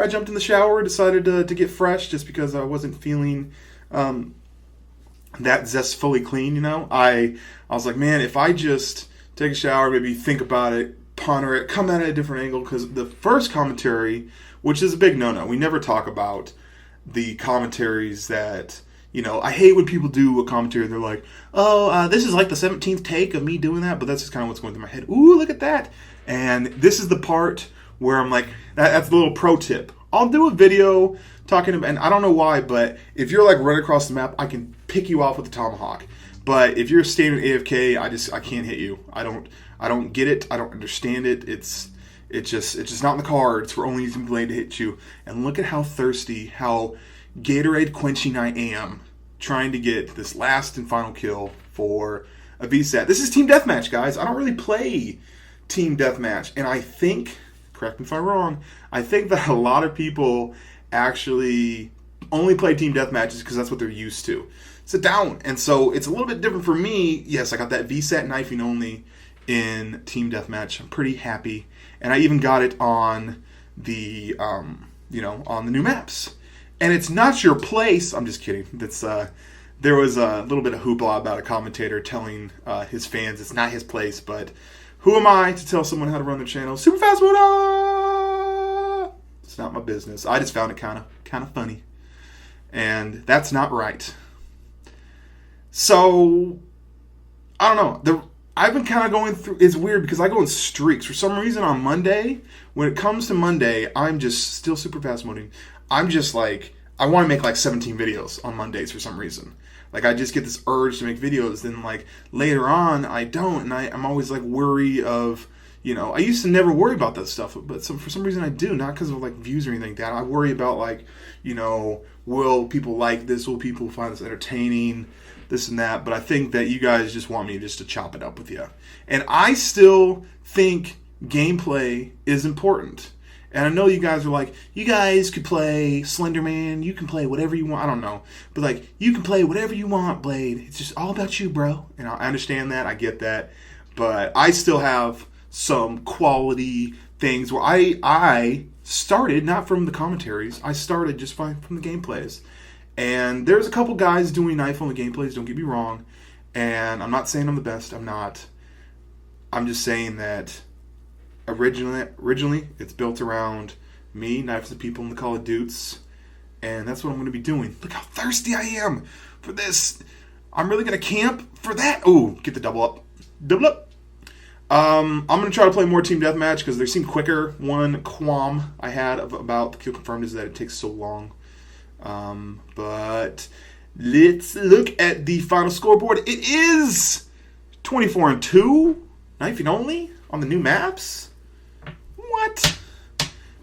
I jumped in the shower, decided to get fresh just because I wasn't feeling that zestfully clean, you know? I was like, man, if I just take a shower, maybe think about it, ponder it, come at it at a different angle, because the first commentary, which is a big no-no, we never talk about the commentaries that, you know, I hate when people do a commentary and they're like, oh, this is like the 17th take of me doing that, but that's just kind of what's going through my head. Ooh, look at that. And this is the part where I'm like, that's the little pro tip. I'll do a video talking about, and I don't know why, but if you're like right across the map, I can pick you off with a tomahawk. But if you're standing AFK, I can't hit you. I don't get it. I don't understand it. It's just not in the cards for ONLYUSEmeBLADE to hit you. And look at how thirsty, how Gatorade quenching I am, trying to get this last and final kill for a VSAT. This is Team Deathmatch, guys. I don't really play Team Deathmatch, and I think, correct me if I'm wrong, I think that a lot of people actually only play Team Deathmatches because that's what they're used to. Sit down. And so it's a little bit different for me. Yes, I got that VSAT knifing only in Team Deathmatch. I'm pretty happy. And I even got it on the, on the new maps. And it's not your place. I'm just kidding. That's there was a little bit of hoopla about a commentator telling his fans it's not his place, but who am I to tell someone how to run their channel? Super fast mode. It's not my business. I just found it kind of funny, and that's not right. So I don't know. I've been kind of going through. It's weird because I go in streaks. For some reason on Monday, when it comes to Monday, I'm just still super fast moding. I'm just like, I want to make like 17 videos on Mondays for some reason. Like I just get this urge to make videos, then like later on I don't, and I'm always like worry of, I used to never worry about that stuff, but for some reason I do, not because of like views or anything like that. I worry about like, will people like this? Will people find this entertaining? This and that. But I think that you guys just want me just to chop it up with you. And I still think gameplay is important. And I know you guys are like, you guys could play Slenderman, you can play whatever you want, I don't know. But like, you can play whatever you want, Blade. It's just all about you, bro. And I understand that, I get that. But I still have some quality things where I started, not from the commentaries, I started just from the gameplays. And there's a couple guys doing knife on the gameplays, don't get me wrong. And I'm not saying I'm the best, I'm not. I'm just saying that originally it's built around me, knives the people in the Call of Dudes, and that's what I'm going to be doing. Look how thirsty I am for this. I'm really going to camp for that. Ooh, get the double up. Double up. I'm going to try to play more Team Deathmatch because they seem quicker. One qualm I had about the Kill Confirmed is that it takes so long. But let's look at the final scoreboard. It is 24-2, knifing only on the new maps. What?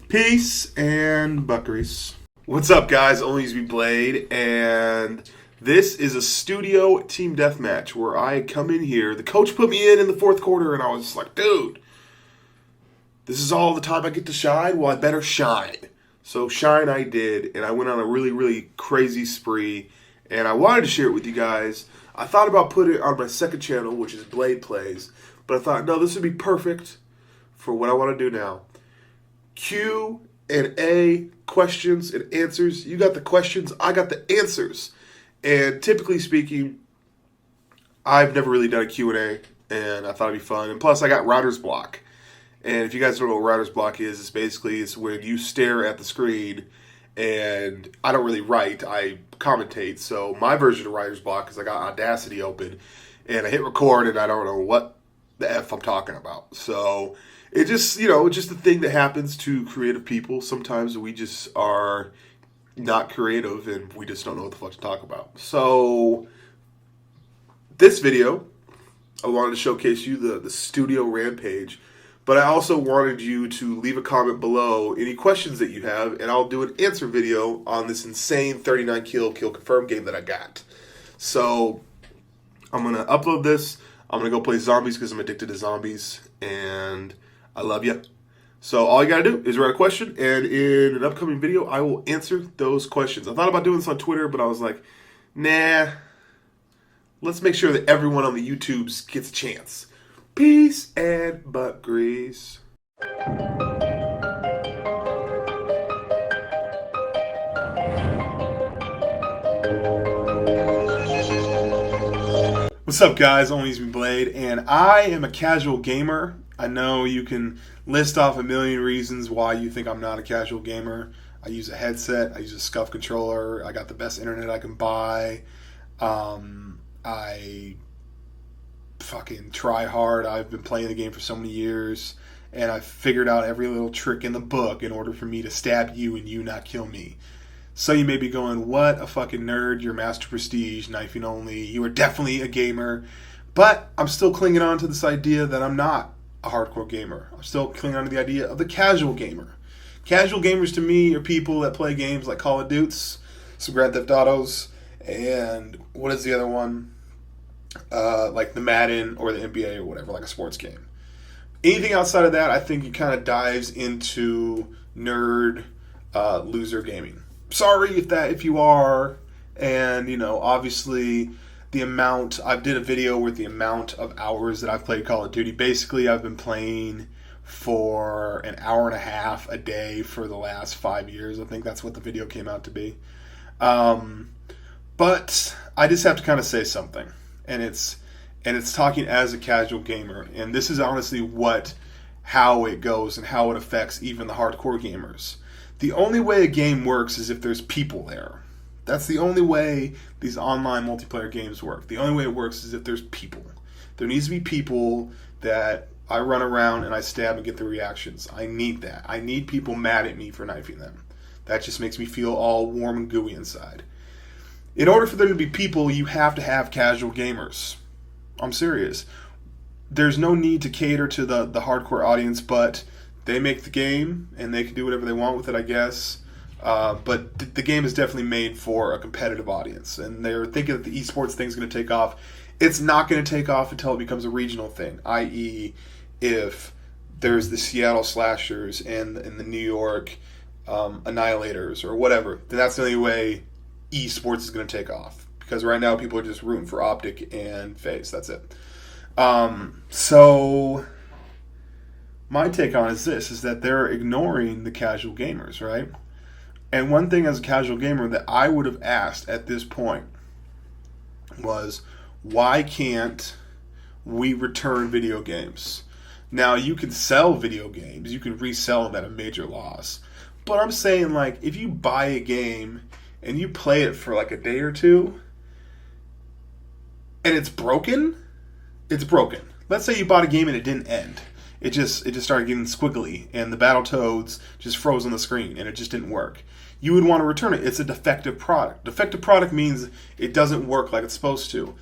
Peace and buckeries. What's up, guys? ONLYUSEmeBLADE, and this is a Studio Team Deathmatch where I come in here. The coach put me in the fourth quarter, and I was just like, dude, this is all the time I get to shine? Well, I better shine. So shine I did, and I went on a really, really crazy spree, and I wanted to share it with you guys. I thought about putting it on my second channel, which is Blade Plays, but I thought, no, this would be perfect for what I want to do now. Q&A, questions and answers. You got the questions, I got the answers. And typically speaking, I've never really done a Q&A, and I thought it'd be fun. And plus, I got writer's block. And if you guys don't know what writer's block is, it's when you stare at the screen, and I don't really write, I commentate. So my version of writer's block is I got Audacity open, and I hit record, and I don't know what the F I'm talking about. So it just, just a thing that happens to creative people. Sometimes we just are not creative, and we just don't know what the fuck to talk about. So this video, I wanted to showcase you the studio rampage. But I also wanted you to leave a comment below any questions that you have, and I'll do an answer video on this insane 39 kill confirmed game that I got. So I'm going to upload this. I'm going to go play zombies because I'm addicted to zombies, and I love you. So all you got to do is write a question, and in an upcoming video, I will answer those questions. I thought about doing this on Twitter, but I was like, nah, let's make sure that everyone on the YouTubes gets a chance. Peace and butt grease. What's up, guys? ONLYUSEmeBLADE, and I am a casual gamer. I know you can list off a million reasons why you think I'm not a casual gamer. I use a headset, I use a SCUF controller, I got the best internet I can buy. I fucking try hard. I've been playing the game for so many years, and I've figured out every little trick in the book in order for me to stab you and you not kill me. So you may be going, what a fucking nerd, you're Master Prestige, knifing only, you are definitely a gamer. But I'm still clinging on to this idea that I'm not a hardcore gamer. I'm still clinging on to the idea of the casual gamer. Casual gamers to me are people that play games like Call of Duty, some Grand Theft Autos, and what is the other one? Like the Madden or the NBA or whatever, like a sports game. Anything outside of that, I think it kind of dives into nerd, loser gaming. Sorry if you are, and obviously I did a video with the amount of hours that I've played Call of Duty. Basically, I've been playing for an hour and a half a day for the last 5 years. I think that's what the video came out to be. But I just have to kind of say something. And it's talking as a casual gamer, and this is honestly how it goes and how it affects even the hardcore gamers. The only way a game works is if there's people there. That's the only way these online multiplayer games work. The only way it works is if there's people. There needs to be people that I run around and I stab and get the reactions. I need that. I need people mad at me for knifing them. That just makes me feel all warm and gooey inside. In order for there to be people, you have to have casual gamers. I'm serious. There's no need to cater to the hardcore audience, but they make the game, and they can do whatever they want with it, I guess. But the game is definitely made for a competitive audience, and they're thinking that the esports thing's going to take off. It's not going to take off until it becomes a regional thing, i.e. if there's the Seattle Slashers and the New York Annihilators or whatever, then that's the only way esports is going to take off, because right now people are just rooting for Optic and FaZe. That's it. So my take on is that they're ignoring the casual gamers, right? And one thing as a casual gamer that I would have asked at this point was, why can't we return video games? Now, you can sell video games, you can resell them at a major loss, but I'm saying, like, if you buy a game and you play it for like a day or two, and it's broken. Let's say you bought a game and it didn't end. It just started getting squiggly, and the Battletoads just froze on the screen, and it just didn't work. You would want to return it. It's a defective product. Defective product means it doesn't work like it's supposed to.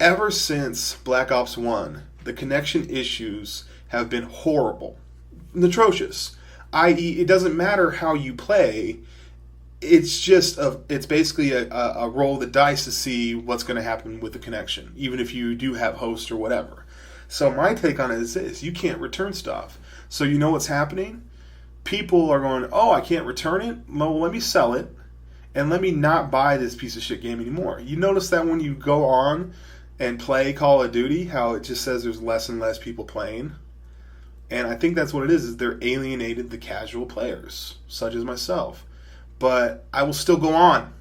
Ever since Black Ops 1, the connection issues have been horrible and atrocious. I.e., it doesn't matter how you play. It's basically a roll of the dice to see what's going to happen with the connection, even if you do have hosts or whatever. So my take on it is this: you can't return stuff. So you know what's happening? People are going, oh, I can't return it? Well, let me sell it, and let me not buy this piece of shit game anymore. You notice that when you go on and play Call of Duty, how it just says there's less and less people playing? And I think that's what it is they're alienated the casual players, such as myself. But I will still go on.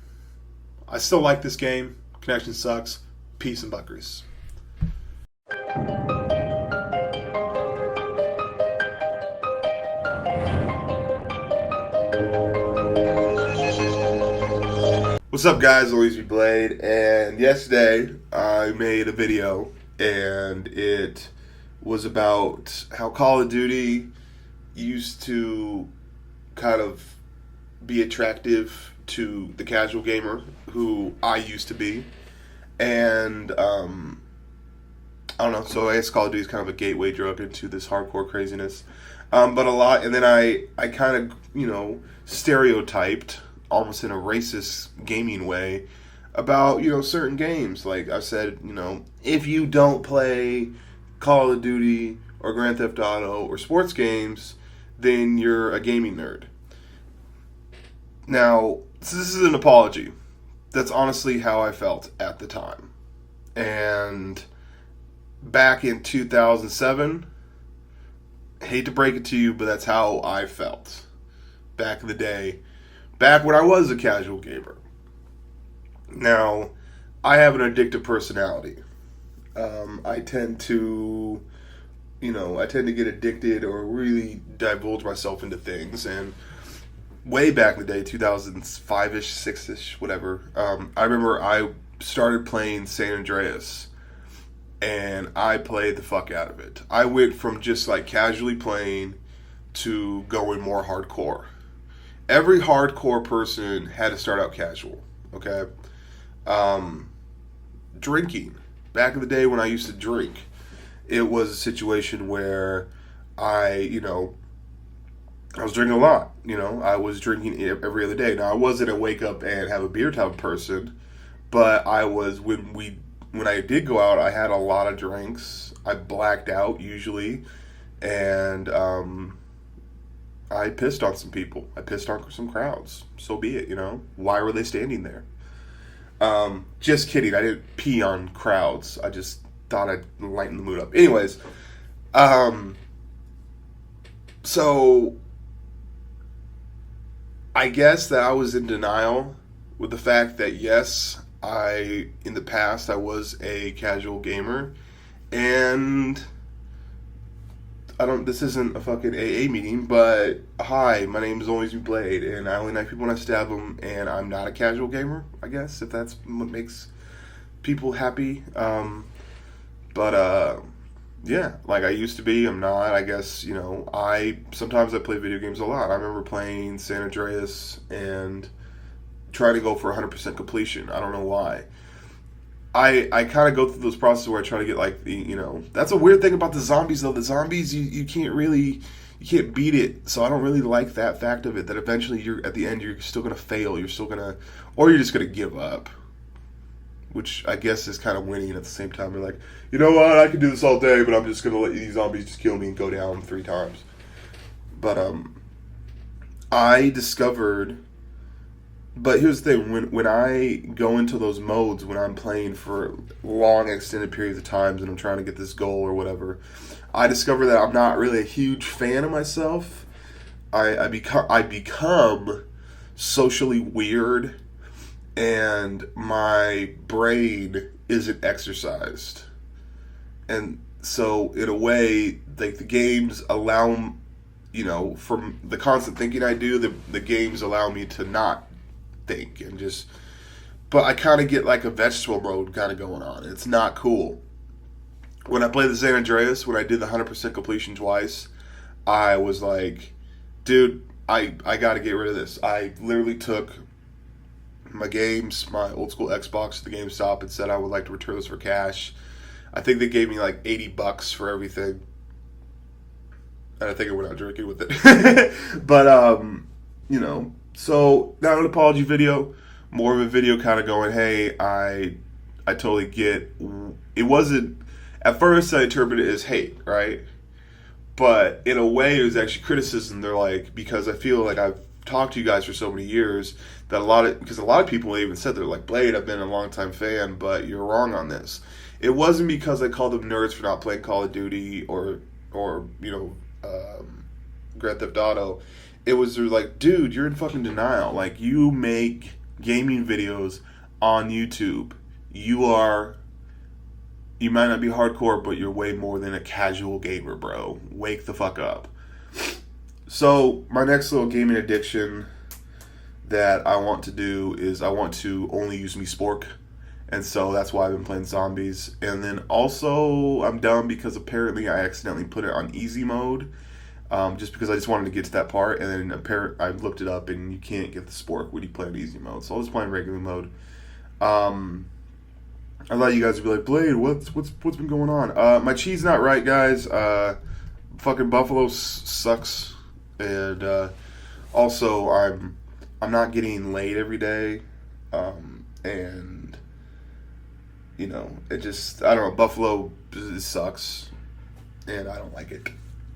I still like this game. Connection sucks. Peace and butt grease. What's up, guys? ONLYUSEmeBLADE, and yesterday I made a video, and it was about how Call of Duty used to kind of be attractive to the casual gamer, who I used to be, and I don't know, so I guess Call of Duty is kind of a gateway drug into this hardcore craziness, but a lot, and then I kind of, you know, stereotyped, almost in a racist gaming way, about, you know, certain games. Like I said, you know, if you don't play Call of Duty or Grand Theft Auto or sports games, then you're a gaming nerd. Now, this is an apology. That's honestly how I felt at the time. And back in 2007, hate to break it to you, but that's how I felt back in the day. Back when I was a casual gamer. Now, I have an addictive personality. I tend to get addicted or really divulge myself into things. And way back in the day, 2005-ish, 6-ish, whatever, I remember I started playing San Andreas. And I played the fuck out of it. I went from just like casually playing to going more hardcore. Every hardcore person had to start out casual, okay? Drinking. Back in the day when I used to drink, it was a situation where I was drinking a lot. You know, I was drinking every other day. Now, I wasn't a wake up and have a beer type of person, but I was, when I did go out, I had a lot of drinks. I blacked out usually, and I pissed on some people. I pissed on some crowds. So be it, you know. Why were they standing there? Just kidding. I didn't pee on crowds. I just thought I'd lighten the mood up. Anyways, so I guess that I was in denial with the fact that, yes, in the past, I was a casual gamer, and this isn't a fucking AA meeting, but hi, my name is ONLYUSEmeBLADE, and I only knife people when I stab them, and I'm not a casual gamer, I guess, if that's what makes people happy. Yeah, like I used to be, I'm not, I guess, you know, sometimes I play video games a lot. I remember playing San Andreas and trying to go for 100% completion. I don't know why. I kind of go through those processes where I try to get like that's a weird thing about the zombies though. The zombies, you can't beat it. So I don't really like that fact of it, that eventually at the end you're still going to fail. You're just going to give up. Which I guess is kind of winning at the same time. You're like, you know what, I can do this all day, but I'm just going to let these zombies just kill me and go down 3 times. But I discovered... But here's the thing, when I go into those modes, when I'm playing for long extended periods of times and I'm trying to get this goal or whatever, I discover that I'm not really a huge fan of myself. I become socially weird, and my brain isn't exercised. And so in a way, like the games allow, from the constant thinking I do, the games allow me to not think and just, but I kind of get like a vegetable mode kind of going on. It's not cool. When I played the San Andreas, when I did the 100% completion twice, I was like, dude, I got to get rid of this. I literally took my games, my old school Xbox to the GameStop and said I would like to return this for cash. I think they gave me like $80 for everything, and I think I went out drinking with it. But so not an apology video, more of a video kind of going, hey, I totally get, it wasn't, at first I interpreted it as hate, right? But in a way, it was actually criticism. They're like, because I feel like I've talked to you guys for so many years that a lot of people even said, they're like, Blade, I've been a longtime fan, but you're wrong on this. It wasn't because I called them nerds for not playing Call of Duty or Grand Theft Auto. It was, they're like, dude, you're in fucking denial. Like, you make gaming videos on YouTube. You might not be hardcore, but you're way more than a casual gamer, bro. Wake the fuck up. So, my next little gaming addiction that I want to do is I want to only use me spork. And so that's why I've been playing zombies. And then also, I'm dumb because apparently I accidentally put it on easy mode. Just because I just wanted to get to that part. And then I looked it up and you can't get the spork when you play on easy mode. So I'll just play in regular mode. I thought you guys would be like, Blade, what's been going on? My cheese not right, guys. Fucking Buffalo sucks. And also, I'm not getting laid every day. And, you know, it just, I don't know, Buffalo sucks. And I don't like it.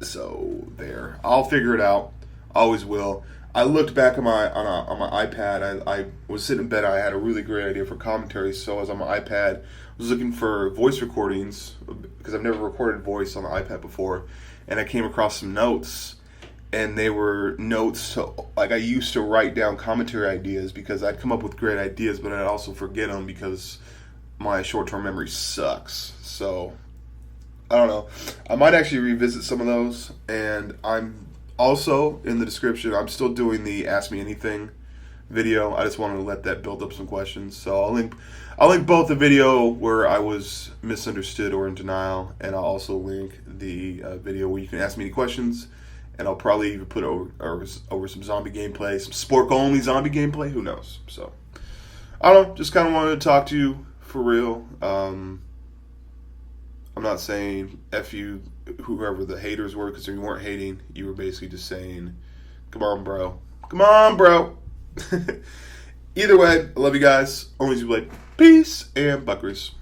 So, there. I'll figure it out. Always will. I looked back on my iPad. I was sitting in bed. I had a really great idea for commentaries. So I was on my iPad. I was looking for voice recordings because I've never recorded voice on the iPad before. And I came across some notes. And they were notes. So, like, I used to write down commentary ideas because I'd come up with great ideas, but I'd also forget them because my short-term memory sucks. So, I don't know. I might actually revisit some of those. And I'm also, in the description, I'm still doing the Ask Me Anything video. I just wanted to let that build up some questions. So I'll link both the video where I was misunderstood or in denial, and I'll also link the video where you can ask me any questions. And I'll probably even put over some zombie gameplay, some spork-only zombie gameplay. Who knows? So I don't know. Just kind of wanted to talk to you for real. I'm not saying F you, whoever the haters were, because you weren't hating. You were basically just saying, come on, bro. Come on, bro. Either way, I love you guys. ONLYUSEmeBLADE. Peace and buckers.